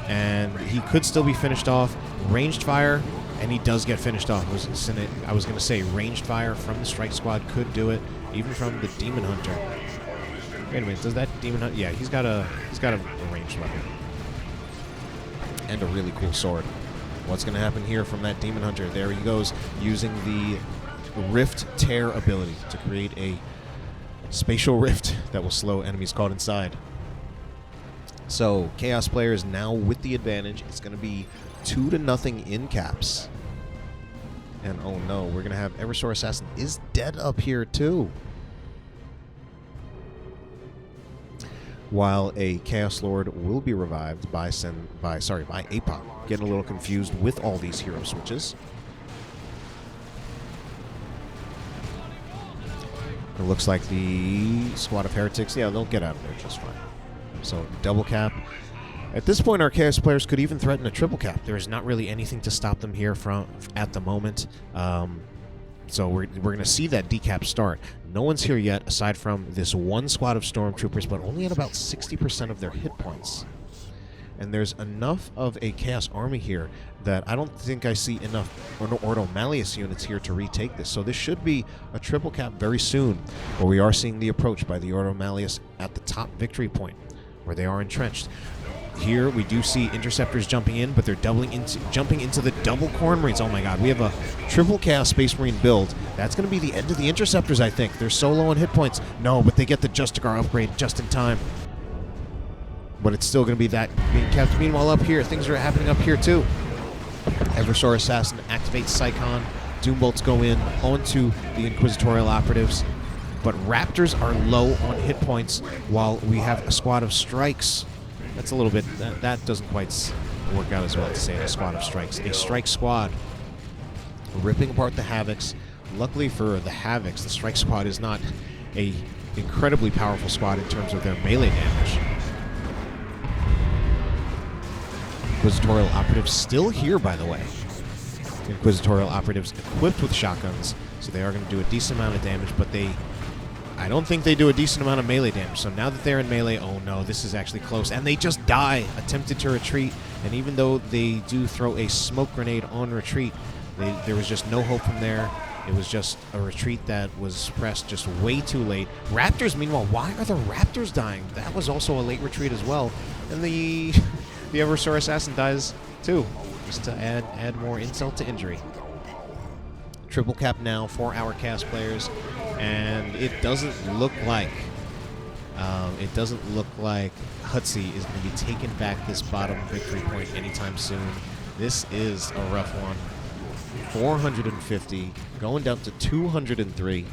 and he could still be finished off. Ranged fire, and he does get finished off. I was going to say ranged fire from the Strike Squad could do it, even from the Demon Hunter. Wait a minute, does that Demon Hunter? Yeah, he's got a ranged weapon and a really cool sword. What's going to happen here from that Demon Hunter? There he goes, using the Rift Tear ability to create a spatial rift that will slow enemies caught inside. So, Chaos players now with the advantage. It's going to be 2-0 in caps. And oh no, we're going to have Eversor Assassin is dead up here too. While a Chaos Lord will be revived by Apoc. Getting a little confused with all these hero switches. It looks like the squad of heretics, yeah, they'll get out of there just fine. So, double cap. At this point, our Chaos players could even threaten a triple cap. There is not really anything to stop them here at the moment. So we're going to see that decap start. No one's here yet, aside from this one squad of Stormtroopers, but only at about 60% of their hit points. and there's enough of a Chaos Army here that I don't think I see enough Ordo Malleus units here to retake this. So this should be a triple cap very soon, where we are seeing the approach by the Ordo Malleus at the top victory point, where they are entrenched. Here we do see interceptors jumping in, but they're jumping into the double Corn Marines. Oh my god, we have a triple Chaos Space Marine build. That's going to be the end of the interceptors, I think. They're so low on hit points. No, but they get the Justicar upgrade just in time. But it's still going to be that being kept. Meanwhile, up here, things are happening up here too. Eversor Assassin activates Psychon. Doombolts go in onto the Inquisitorial Operatives. But Raptors are low on hit points while we have a squad of Strikes. That's a little bit... That doesn't quite work out as well to say a squad of Strikes. A Strike squad ripping apart the Havocs. Luckily for the Havocs, the Strike squad is not a incredibly powerful squad in terms of their melee damage. Inquisitorial Operatives still here, by the way. Inquisitorial Operatives equipped with shotguns, so they are going to do a decent amount of damage, but I don't think they do a decent amount of melee damage. So now that they're in melee, oh no, this is actually close. And they just die, attempted to retreat. And even though they do throw a smoke grenade on retreat, there was just no hope from there. It was just a retreat that was pressed just way too late. Raptors, meanwhile, why are the Raptors dying? That was also a late retreat as well. And the Eversor Assassin dies too, just to add more insult to injury. Triple cap now for our cast players, and it doesn't look like Hutsy is going to be taking back this bottom victory point anytime soon. This is a rough one. 450 going down to 203.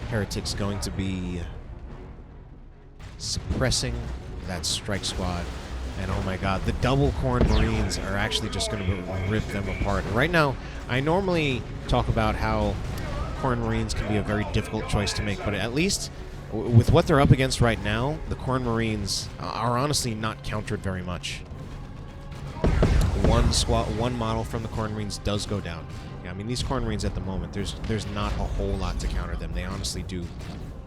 Heretic's going to be suppressing that strike squad. And oh my god, the double Corn Marines are actually just going to rip them apart. And right now, I normally talk about how Corn Marines can be a very difficult choice to make, but at least with what they're up against right now, the Corn Marines are honestly not countered very much. One model from the Corn Marines does go down. Yeah, I mean, these Corn Marines at the moment, there's not a whole lot to counter them. They honestly do.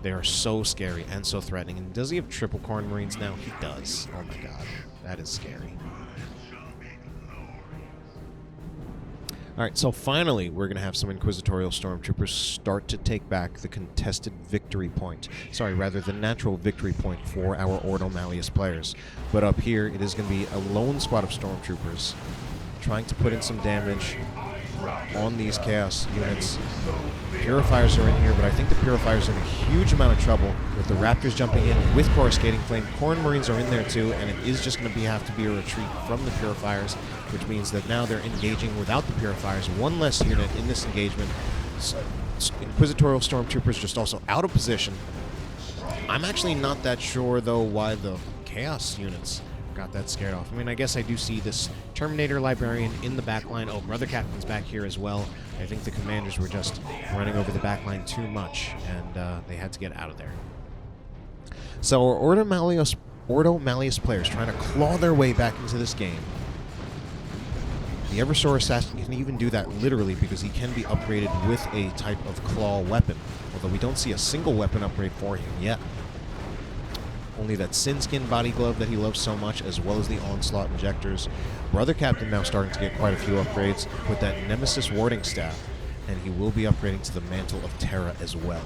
They are so scary and so threatening. And does he have triple Corn Marines now? He does. Oh my god. That is scary. Alright, so finally, we're going to have some Inquisitorial Stormtroopers start to take back the contested victory point. Sorry, rather, the natural victory point for our Ordo Malleus players. But up here, it is going to be a lone squad of Stormtroopers trying to put in some damage on these Chaos units. Purifiers are in here, but I think the Purifiers are in a huge amount of trouble with the Raptors jumping in with Coruscating Flame. Corn Marines are in there too, and it is just going to have to be a retreat from the Purifiers, which means that now they're engaging without the Purifiers. One less unit in this engagement. Inquisitorial Stormtroopers just also out of position. I'm actually not that sure, though, why the Chaos units got that scared off. I mean, I guess I do see this Terminator Librarian in the backline. Oh, Brother Captain's back here as well. I think the commanders were just running over the backline too much, and they had to get out of there. So our Ordo Malleus players trying to claw their way back into this game. The Eversor Assassin can even do that literally because he can be upgraded with a type of claw weapon, although we don't see a single weapon upgrade for him yet. Only that Sin Skin body glove that he loves so much, as well as the Onslaught injectors. Brother Captain now starting to get quite a few upgrades with that Nemesis warding staff, and he will be upgrading to the Mantle of Terra as well.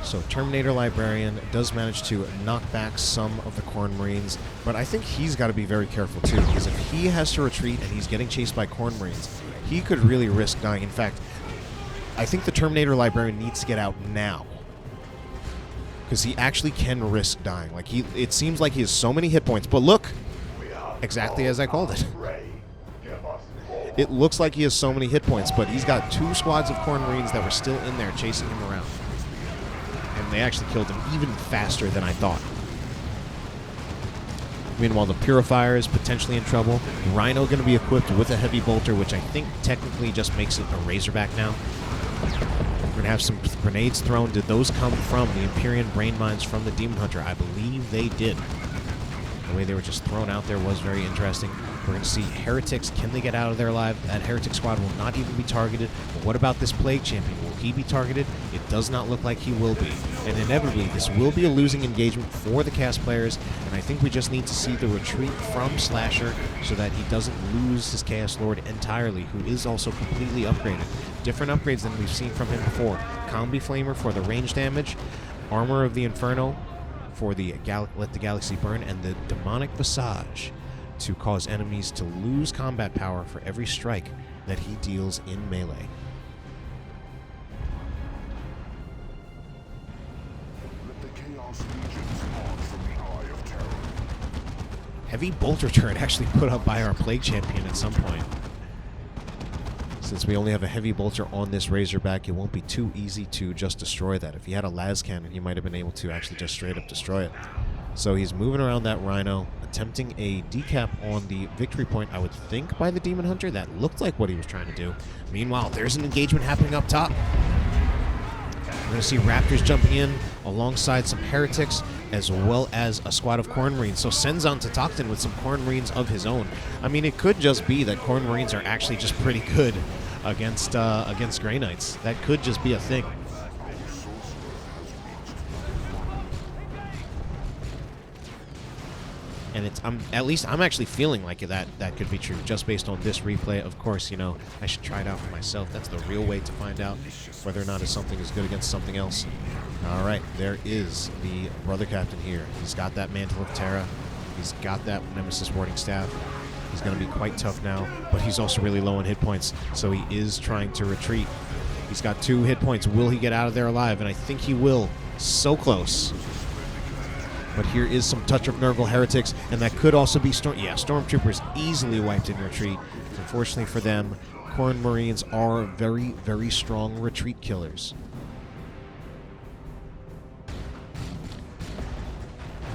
So Terminator Librarian does manage to knock back some of the Corn Marines, but I think he's got to be very careful too, because if he has to retreat and he's getting chased by Corn Marines, he could really risk dying. In fact, I think the Terminator Librarian needs to get out now, because he actually can risk dying. Like, it seems like he has so many hit points, but look, exactly as I called it. It looks like he has so many hit points, but he's got two squads of Corn Marines that were still in there chasing him around. And they actually killed him even faster than I thought. Meanwhile, the Purifier is potentially in trouble. Rhino going to be equipped with a Heavy Bolter, which I think technically just makes it a Razorback now. We're going to have some grenades thrown. Did those come from the Empyrean Brain Mines from the Demon Hunter? I believe they did. The way they were just thrown out there was very interesting. We're going to see Heretics. Can they get out of there alive? That Heretic squad will not even be targeted. But what about this Plague Champion? Will he be targeted? It does not look like he will be. And inevitably, this will be a losing engagement for the Chaos players. And I think we just need to see the retreat from Slasher so that he doesn't lose his Chaos Lord entirely, who is also completely upgraded. Different upgrades than we've seen from him before. Combi Flamer for the range damage, Armor of the Inferno for the Let the Galaxy Burn, and the Demonic Visage to cause enemies to lose combat power for every strike that he deals in melee. Let the Chaos Legions part from the eye of terror. Heavy Bolter turret actually put up by our Plague Champion at some point. Since we only have a heavy bolter on this Razorback, it won't be too easy to just destroy that. If he had a las cannon, he might have been able to actually just straight up destroy it. So he's moving around that Rhino, attempting a decap on the victory point, I would think, by the Demon Hunter. That looked like what he was trying to do. Meanwhile, there's an engagement happening up top. We're going to see Raptors jumping in alongside some Heretics, as well as a squad of Corn Marines. So Cenzontotochtin with some Corn Marines of his own. I mean, it could just be that Corn Marines are actually just pretty good against Grey Knights. That could just be a thing. And it's I'm actually feeling like that could be true just based on this replay. Of course, you know, I should try it out for myself. That's the real way to find out whether or not something is good against something else. All right, there is the Brother Captain here. He's got that Mantle of Terra. He's got that Nemesis Warding Staff. He's going to be quite tough now, but he's also really low on hit points, so he is trying to retreat. He's got 2 hit points. Will he get out of there alive? And I think he will. So close. But here is some Touch of Nurgle Heretics, and that could also be Stormtroopers easily wiped in retreat. Unfortunately for them, Corn Marines are very, very strong retreat killers.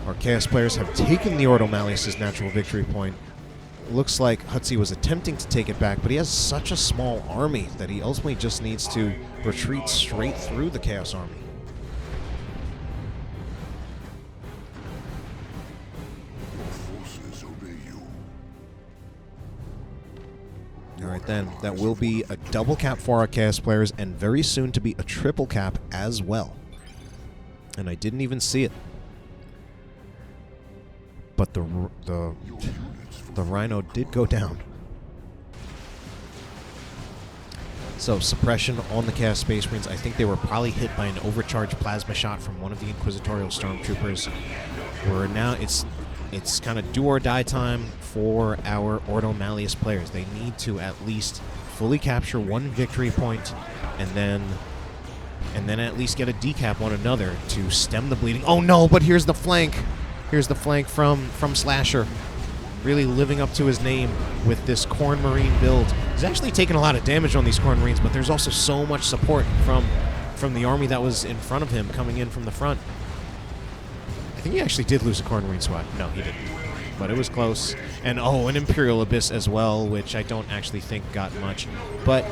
Our Chaos players have taken the Ordo Malleus' natural victory point. Looks like Hutsy was attempting to take it back, but he has such a small army that he ultimately just needs to retreat straight through the Chaos army. Alright then, that will be a double cap for our Chaos players, and very soon to be a triple cap as well. And I didn't even see it. But the Rhino did go down. So, suppression on the Chaos Space Marines. I think they were probably hit by an overcharged plasma shot from one of the Inquisitorial Stormtroopers. Where now it's kind of do or die time for our Ordo Malleus players. They need to at least fully capture 1 victory point, and then at least get a decap on another to stem the bleeding. Oh no, but here's the flank. Here's the flank from Slasher. Really living up to his name with this Corn Marine build. He's actually taking a lot of damage on these Corn Marines, but there's also so much support from the army that was in front of him coming in from the front. I think he actually did lose a Corn Marine squad. No, he didn't. But it was close. And, oh, an Imperial Abyss as well, which I don't actually think got much. But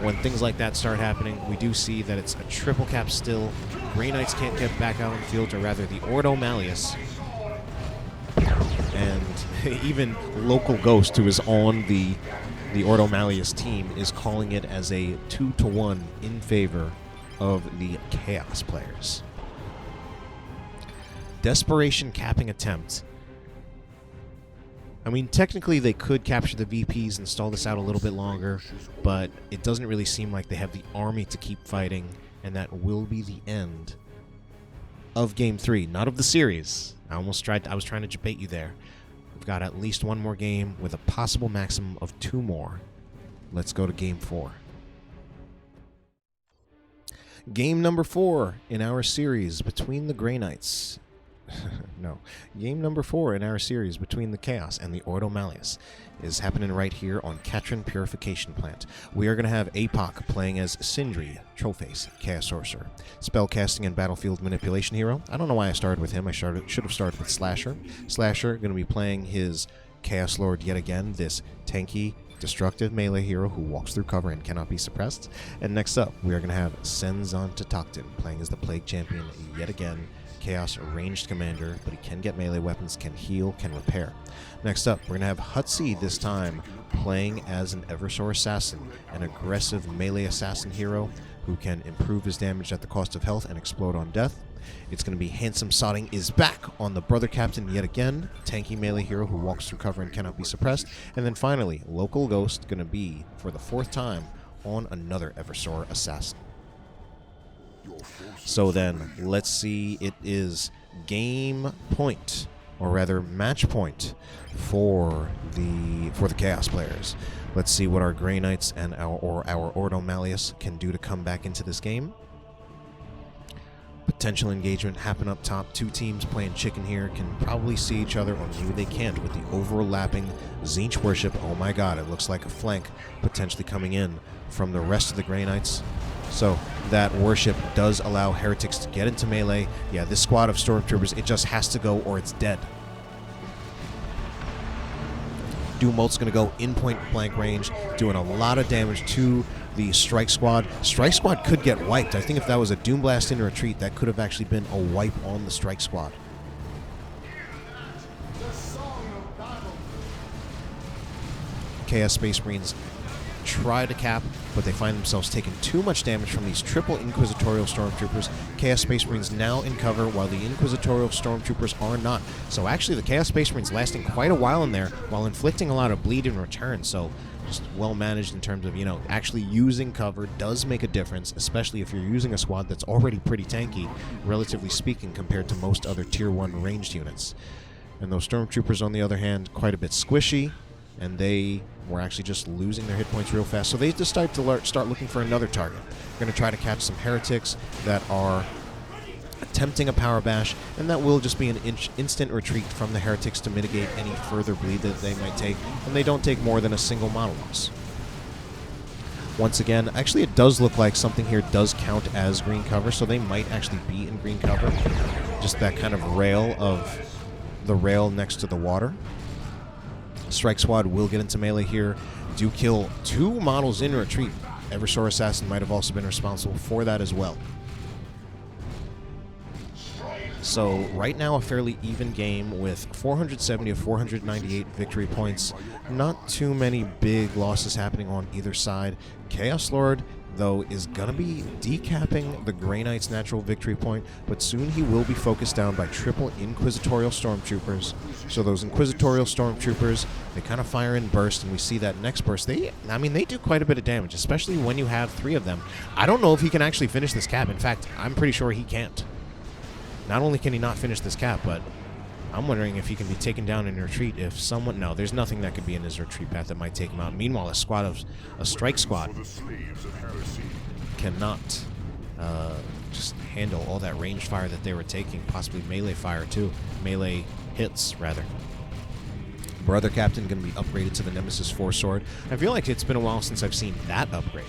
when things like that start happening, we do see that it's a triple cap still. Grey Knights can't get back out on the field, or rather the Ordo Malleus. And even LocalGhost, who is on the Ordo Malleus team, is calling it as a 2-to-1 in favor of the Chaos players. Desperation capping attempt. I mean, technically they could capture the VPs and stall this out a little bit longer, but it doesn't really seem like they have the army to keep fighting, and that will be the end of Game 3, not of the series. I was trying to bait you there. We've got at least 1 more game with a possible maximum of 2 more. Let's go to Game 4. Game number 4 in our series between the Grey Knights. No. Game number 4 in our series between the Chaos and the Ordo Malleus is happening right here on Katrin Purification Plant. We are going to have Apoc playing as Sindri, Trollface, Chaos Sorcerer, Spellcasting and Battlefield Manipulation Hero. I don't know why I started with him. I should have started with Slasher. Slasher going to be playing his Chaos Lord yet again, this tanky, destructive melee hero who walks through cover and cannot be suppressed. And next up, we are going to have Cenzontotochtin playing as the Plague Champion yet again, Chaos ranged commander, but he can get melee weapons, can heal, can repair. Next up, we're going to have Hutsy this time playing as an Eversor assassin, an aggressive melee assassin hero who can improve his damage at the cost of health and explode on death. It's going to be Handsome Sodding is back on the Brother Captain yet again, tanky melee hero who walks through cover and cannot be suppressed. And then finally, LocalGhost going to be, for the 4th time, on another Eversor assassin. So then, let's see, it is game point, or rather match point, for the Chaos players. Let's see what our Grey Knights and our Ordo Malleus can do to come back into this game. Potential engagement happen up top. 2 teams playing chicken here can probably see each other, or maybe they can't with the overlapping Tzeentch worship. Oh my god, it looks like a flank potentially coming in from the rest of the Grey Knights. So that worship does allow heretics to get into melee. Yeah, this squad of stormtroopers, it just has to go or it's dead. Doombolt's going to go in point blank range, doing a lot of damage to the Strike Squad. Strike Squad could get wiped. I think if that was a Doom Blast in retreat, that could have actually been a wipe on the Strike Squad. Chaos Space Marines try to cap, but they find themselves taking too much damage from these triple Inquisitorial Stormtroopers. Chaos Space Marines now in cover, while the Inquisitorial Stormtroopers are not. So actually the Chaos Space Marines lasting quite a while in there, while inflicting a lot of bleed in return. So just well managed in terms of, you know, actually using cover does make a difference, especially if you're using a squad that's already pretty tanky, relatively speaking, compared to most other Tier 1 ranged units. And those Stormtroopers, on the other hand, quite a bit squishy, and they were actually just losing their hit points real fast. So they just start looking for another target. They're going to try to catch some heretics that are attempting a power bash, and that will just be an instant retreat from the heretics to mitigate any further bleed that they might take, and they don't take more than a single model loss. Once again, actually it does look like something here does count as green cover, so they might actually be in green cover. Just that kind of rail of the rail next to the water. Strike Squad will get into melee here. Do kill 2 models in retreat. Eversor Assassin might have also been responsible for that as well. So right now a fairly even game with 470 of 498 victory points. Not too many big losses happening on either side. Chaos Lord, though, is going to be decapping the Grey Knight's natural victory point, but soon he will be focused down by triple Inquisitorial Stormtroopers. So those Inquisitorial Stormtroopers, they kind of fire in burst, and we see that next burst, they do quite a bit of damage, especially when you have 3 of them. I don't know if he can actually finish this cap. In fact, I'm pretty sure he can't. Not only can he not finish this cap, but I'm wondering if he can be taken down in retreat if someone... No, there's nothing that could be in his retreat path that might take him out. Meanwhile, a Strike Squad cannot just handle all that ranged fire that they were taking, possibly melee fire too. Melee hits, rather. Brother Captain going to be upgraded to the Nemesis 4 sword. I feel like it's been a while since I've seen that upgrade.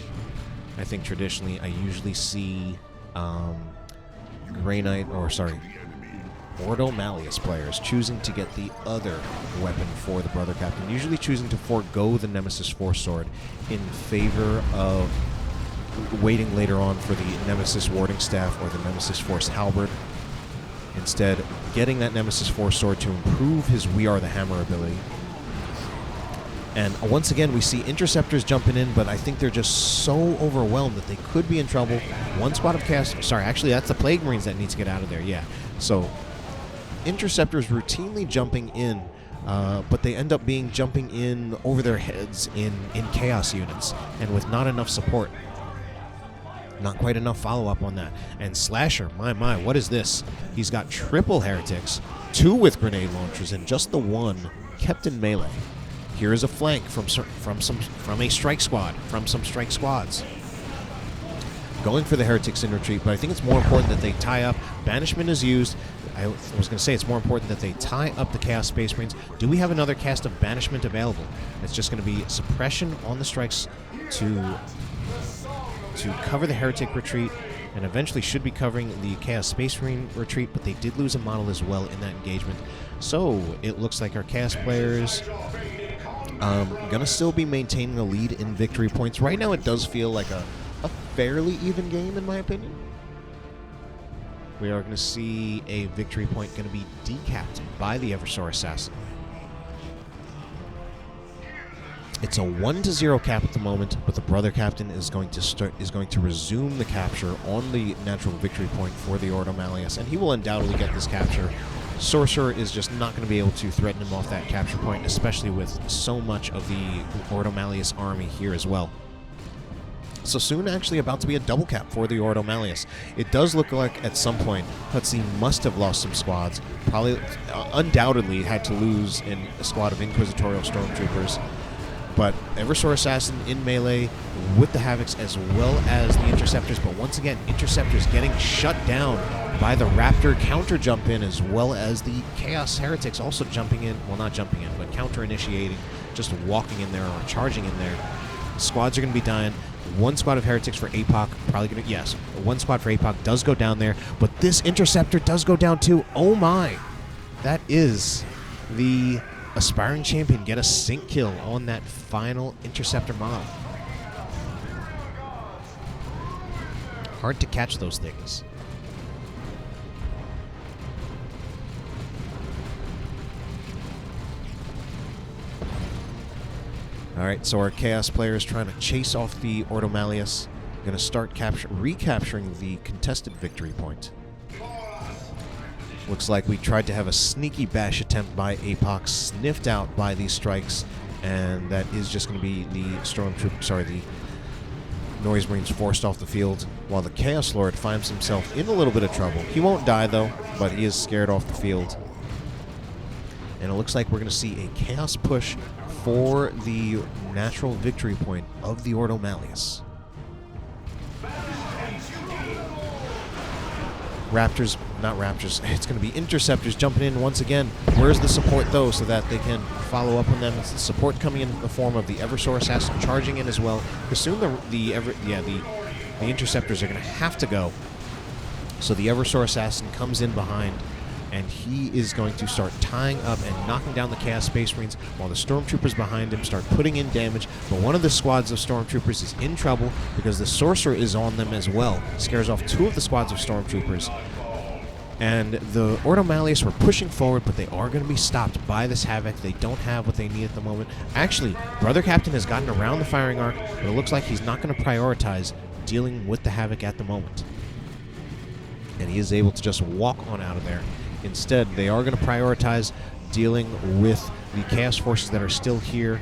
I think traditionally I usually see Grey Knight, or sorry, Ordo Malleus players choosing to get the other weapon for the Brother Captain, usually choosing to forego the Nemesis 4 sword in favor of waiting later on for the Nemesis Warding Staff or the Nemesis Force Halberd. Instead, getting that Nemesis 4 sword to improve his We Are the Hammer ability. And once again, we see Interceptors jumping in, but I think they're just so overwhelmed that they could be in trouble. One squad of cast... Sorry, actually, that's the Plague Marines that need to get out of there, yeah. So, Interceptors routinely jumping in, but they end up jumping in over their heads in Chaos units, and with not enough support. Not quite enough follow-up on that. And Slasher, my, what is this? He's got triple heretics, 2 with grenade launchers, and just the 1 kept in melee. Here is a flank from a strike squad, from some strike squads. Going for the heretics in retreat, but I think it's more important that they tie up. Banishment is used. I was going to say it's more important that they tie up the Chaos Space Marines. Do we have another cast of Banishment available? It's just going to be suppression on the strikes to cover the heretic retreat, and eventually should be covering the Chaos Space Marine retreat, but they did lose a model as well in that engagement. So it looks like our Chaos players gonna still be maintaining a lead in victory points. Right now it does feel like a fairly even game in my opinion. we are going to see a victory point going to be decapped by the Eversor Assassin. It's a 1-0 cap at the moment, but the brother captain is going to resume the capture on the natural victory point for the Ordo Malleus, and he will undoubtedly get this capture. Sorcerer is just not going to be able to threaten him off that capture point, especially with so much of the Ordo Malleus army here as well. So soon actually about to be a double cap for the Ordo Malleus. It does look like at some point Hutsy must have lost some squads, probably undoubtedly had to lose in a squad of Inquisitorial Stormtroopers. But Eversor Assassin in melee with the Havocs as well as the Interceptors. But once again, Interceptors getting shut down by the Raptor counter jump in, as well as the Chaos Heretics also jumping in. Well, not jumping in, but counter initiating, just walking in there or charging in there. Squads are going to be dying. One squad of Heretics for Apoc, probably going to, yes, one squad for Apoc does go down there. But this Interceptor does go down too. Oh my. That is the Aspiring Champion get a sync kill on that final Interceptor mob. Hard to catch those things. Alright, so our Chaos player is trying to chase off the Ordo Malleus. Going to start recapturing the contested victory point. Looks like we tried to have a sneaky bash attempt by Apoc, sniffed out by these strikes, and that is just going to be the the Noise Marines forced off the field, while the Chaos Lord finds himself in a little bit of trouble. He won't die, though, but he is scared off the field. And it looks like we're going to see a Chaos push for the natural victory point of the Ordo Malleus. Raptors, not Raptors, it's going to be Interceptors jumping in once again. Where's the support, though, so that they can follow up on them? It's the support coming in the form of the Eversor Assassin charging in as well. Because soon the Interceptors are going to have to go. So the Eversor Assassin comes in behind, and he is going to start tying up and knocking down the Chaos Space Marines while the Stormtroopers behind him start putting in damage. But one of the squads of Stormtroopers is in trouble because the Sorcerer is on them as well. Scares off two of the squads of Stormtroopers. And the Ordo Malleus were pushing forward, but they are going to be stopped by this Havoc. They don't have what they need at the moment. Actually, Brother Captain has gotten around the firing arc, but it looks like he's not going to prioritize dealing with the Havoc at the moment. And he is able to just walk on out of there. Instead, they are going to prioritize dealing with the Chaos forces that are still here.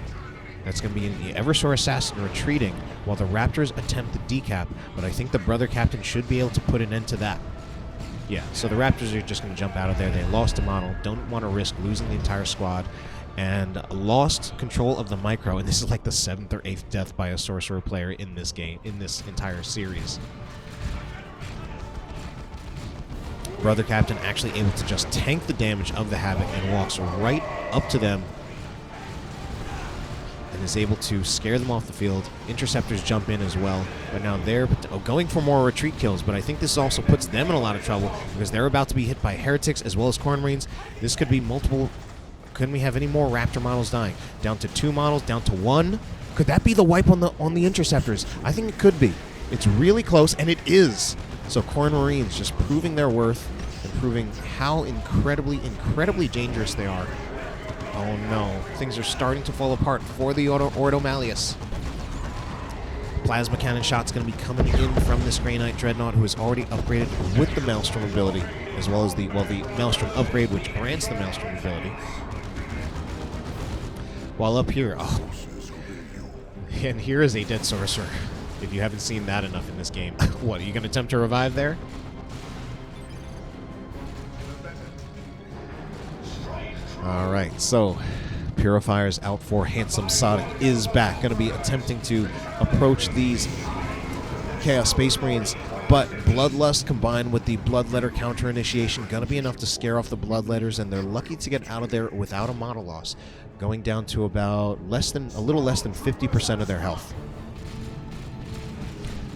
That's going to be the Eversor Assassin retreating while the Raptors attempt the decap, but I think the Brother Captain should be able to put an end to that. Yeah, so the Raptors are just going to jump out of there. They lost a model, don't want to risk losing the entire squad, and lost control of the micro, and this is like the 7th or 8th death by a Sorcerer player in this game, in this entire series. Brother Captain actually able to just tank the damage of the Havoc and walks right up to them and is able to scare them off the field. Interceptors jump in as well, but now they're going for more retreat kills, but I think this also puts them in a lot of trouble because they're about to be hit by Heretics as well as Corn Marines. This could be multiple. Couldn't we have any more Raptor models dying? Down to 2 models, down to 1. Could that be the wipe on the Interceptors? I think it could be. It's really close, and it is. So Corn Marines just proving their worth and proving how incredibly dangerous they are. Oh no, things are starting to fall apart for the Ordo Malleus. Plasma Cannon shot's going to be coming in from this Grey Knight Dreadnought, who is already upgraded with the Maelstrom ability, as well as the Maelstrom upgrade, which grants the Maelstrom ability. While up here, and here is a dead Sorcerer. If you haven't seen that enough in this game. What, are you going to attempt to revive there? Alright, so Purifier's out for Handsome Sodding is back. Going to be attempting to approach these Chaos Space Marines, but Bloodlust combined with the Bloodletter counter initiation going to be enough to scare off the Bloodletters, and they're lucky to get out of there without a model loss, going down to about a little less than 50% of their health.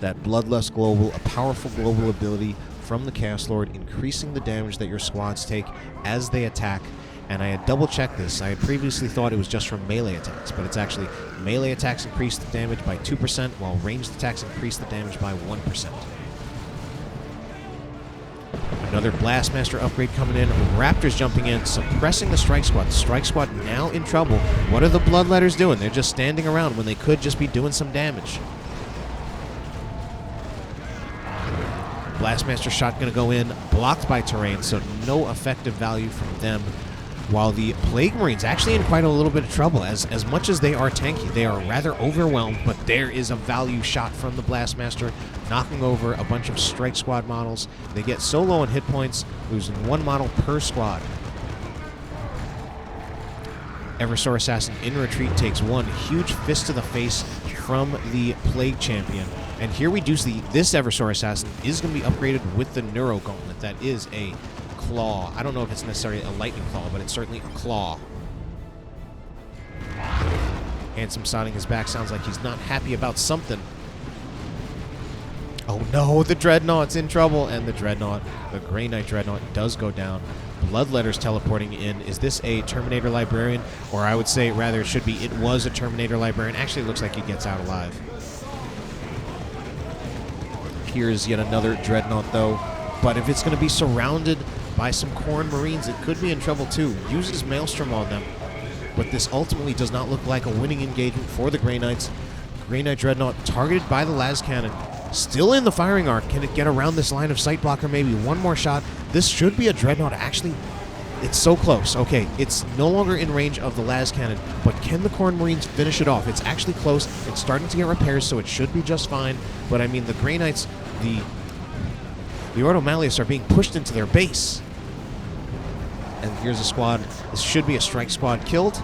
That Bloodlust Global, a powerful global ability from the Chaos Lord, increasing the damage that your squads take as they attack. And I had double-checked this. I had previously thought it was just from melee attacks, but it's actually melee attacks increase the damage by 2%, while ranged attacks increase the damage by 1%. Another Blastmaster upgrade coming in. Raptors jumping in, suppressing the Strike Squad. The Strike Squad now in trouble. What are the Bloodletters doing? They're just standing around when they could just be doing some damage. Blastmaster shot going to go in, blocked by terrain, so no effective value from them. While the Plague Marines actually in quite a little bit of trouble. As much as they are tanky, they are rather overwhelmed, but there is a value shot from the Blastmaster, knocking over a bunch of Strike Squad models. They get so low on hit points, losing one model per squad. Eversor Assassin in retreat takes one huge fist to the face from the Plague Champion. And here we do see this Eversor Assassin is going to be upgraded with the Neuro Gauntlet. That is a claw. I don't know if it's necessarily a lightning claw, but it's certainly a claw. Handsome sodding his back. Sounds like he's not happy about something. Oh no, the Dreadnought's in trouble, and the Dreadnought, the Grey Knight Dreadnought, does go down. Bloodletters teleporting in. Is this a Terminator Librarian? Or I would say, rather, it should be, it was a Terminator Librarian. Actually, it looks like he gets out alive. Here's yet another Dreadnought, though. But if it's going to be surrounded by some Khorne Marines, it could be in trouble, too. Uses Maelstrom on them. But this ultimately does not look like a winning engagement for the Grey Knights. Grey Knight Dreadnought targeted by the las cannon. Still in the firing arc. Can it get around this line of sight blocker? Maybe one more shot. This should be a Dreadnought. Actually, it's so close. Okay, it's no longer in range of the las cannon, but can the Khorne Marines finish it off? It's actually close. It's starting to get repairs, so it should be just fine. But I mean, the Grey Knights, the Ordo Malleus are being pushed into their base. And here's a squad. This should be a Strike Squad killed.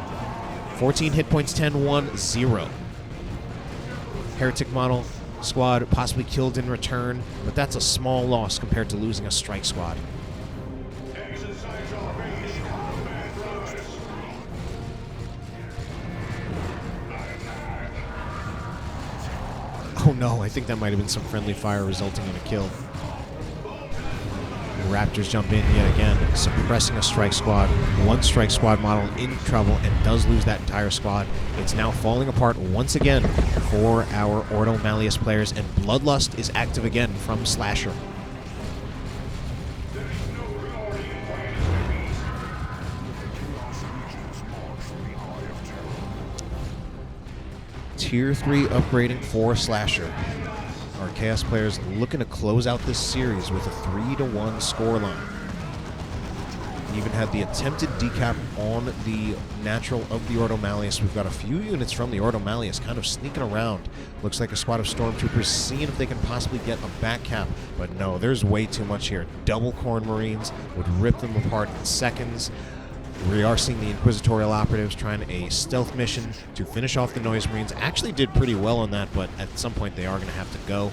14 hit points, 10-1, 0. Heretic model squad possibly killed in return, but that's a small loss compared to losing a Strike Squad. Oh no, I think that might have been some friendly fire resulting in a kill. The Raptors jump in yet again, suppressing a Strike Squad. One Strike Squad model in trouble and does lose that entire squad. It's now falling apart once again for our Ordo Malleus players, and Bloodlust is active again from Slasher. Tier 3 upgrading for Slasher. Our Chaos players looking to close out this series with a 3-1 scoreline. Even had the attempted decap on the natural of the Ordo Malleus. We've got a few units from the Ordo Malleus kind of sneaking around. Looks like a squad of Stormtroopers seeing if they can possibly get a back cap. But no, there's way too much here. Double Khorne Marines would rip them apart in seconds. We are seeing the Inquisitorial Operatives trying a stealth mission to finish off the Noise Marines. Actually did pretty well on that, but at some point they are going to have to go.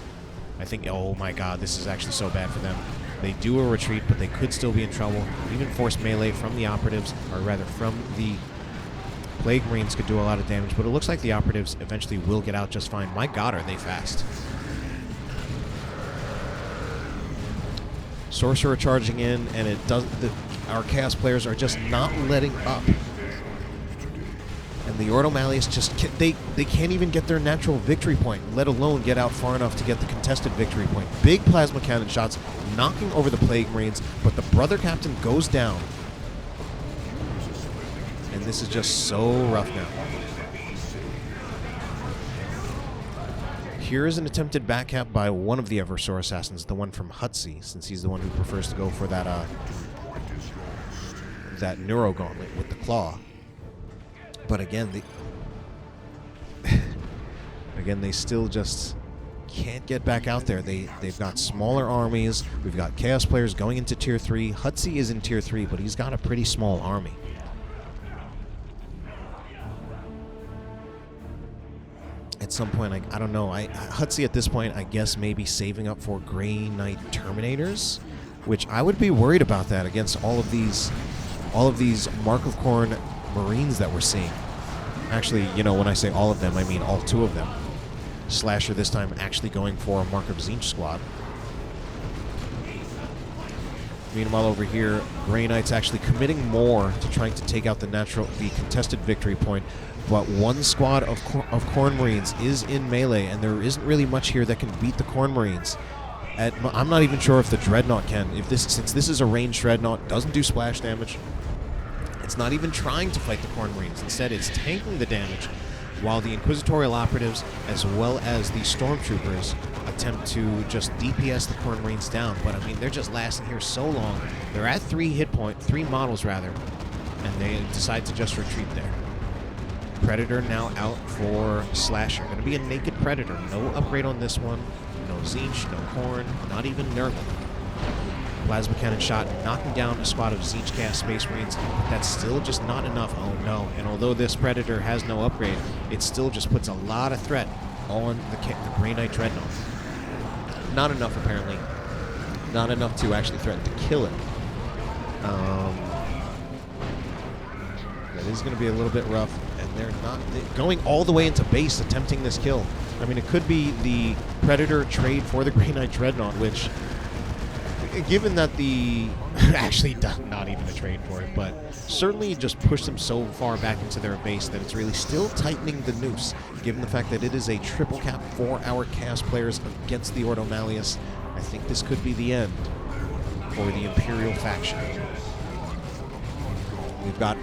I think, oh my god, this is actually so bad for them. They do a retreat, but they could still be in trouble. Even force melee from the Operatives, or rather from the Plague Marines could do a lot of damage, but it looks like the Operatives eventually will get out just fine. My god, are they fast. Sorcerer charging in, and it does. Our Chaos players are just not letting up. And the Ordo Malleus just they can't even get their natural victory point, let alone get out far enough to get the contested victory point. Big plasma cannon shots knocking over the Plague Marines, but the Brother Captain goes down. And this is just so rough now. Here is an attempted backcap by one of the Eversor Assassins, the one from Hutsy, since he's the one who prefers to go for that that Neuro Gauntlet with the claw. But again, they still just can't get back out there. They've got smaller armies. We've got Chaos players going into Tier 3. Hutsy is in Tier 3, but he's got a pretty small army. At some point, I don't know. Hutsy at this point, I guess maybe saving up for Grey Knight Terminators, which I would be worried about that against all of these Mark of Khorne Marines that we're seeing. Actually, you know, when I say all of them, I mean all two of them. Slasher this time actually going for a Mark of Tzeentch squad. Meanwhile, over here, Grey Knight's actually committing more to trying to take out the contested victory point. But one squad of Khorne Marines is in melee, and there isn't really much here that can beat the Khorne Marines. I'm not even sure if the Dreadnought can. Since this is a ranged Dreadnought, doesn't do splash damage. It's not even trying to fight the Khorne Marines. Instead, it's tanking the damage, while the Inquisitorial Operatives, as well as the Stormtroopers, attempt to just DPS the Khorne Marines down. But I mean, they're just lasting here so long. They're at 3 models rather, and they decide to just retreat there. Predator now out for Slasher. Going to be a naked Predator. No upgrade on this one. No Tzeentch, no Khorne, not even Nurgle. Plasma Cannon shot, knocking down a spot of Tzeentch cast Space Marines, but that's still just not enough. Oh no. And although this Predator has no upgrade, it still just puts a lot of threat on the Grey Knight Dreadnought. Not enough, apparently. Not enough to actually threaten to kill it. That is going to be a little bit rough, and they're going all the way into base attempting this kill. I mean, it could be the Predator trade for the Grey Knight Dreadnought, which, given that the... actually, not even a trade for it, but certainly just pushed them so far back into their base that it's really still tightening the noose, given the fact that it is a triple cap 4-hour Chaos players against the Ordo Malleus. I think this could be the end for the Imperial faction. We've got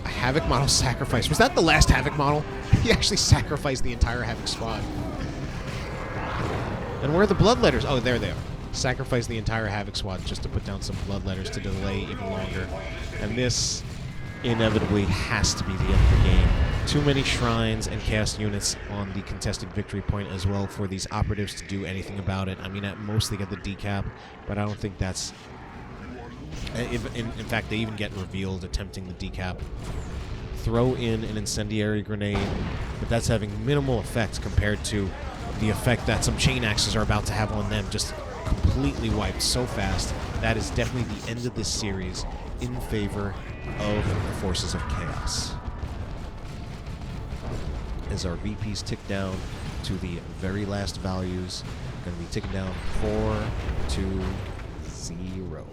a Havoc model sacrifice. Was that the last Havoc model? He actually sacrificed the entire Havoc squad. And where are the Bloodletters? Oh, there they are. Sacrifice the entire Havoc squad just to put down some Bloodletters to delay even longer. And this inevitably has to be the end of the game. Too many shrines and cast units on the contested victory point as well for these operatives to do anything about it. I mean, at most they get the decap, but I don't think that's... In fact, they even get revealed attempting the decap. Throw in an incendiary grenade, but that's having minimal effect compared to the effect that some chain axes are about to have on them. Just completely wiped so fast. That is definitely the end of this series in favor of the forces of chaos. As our VPs tick down to the very last values, going to be ticking down 4, 2, 0.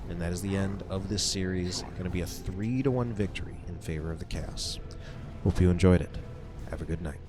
And that is the end of this series. Going to be a 3-1 victory in favor of the Chaos. Hope you enjoyed it. Have a good night.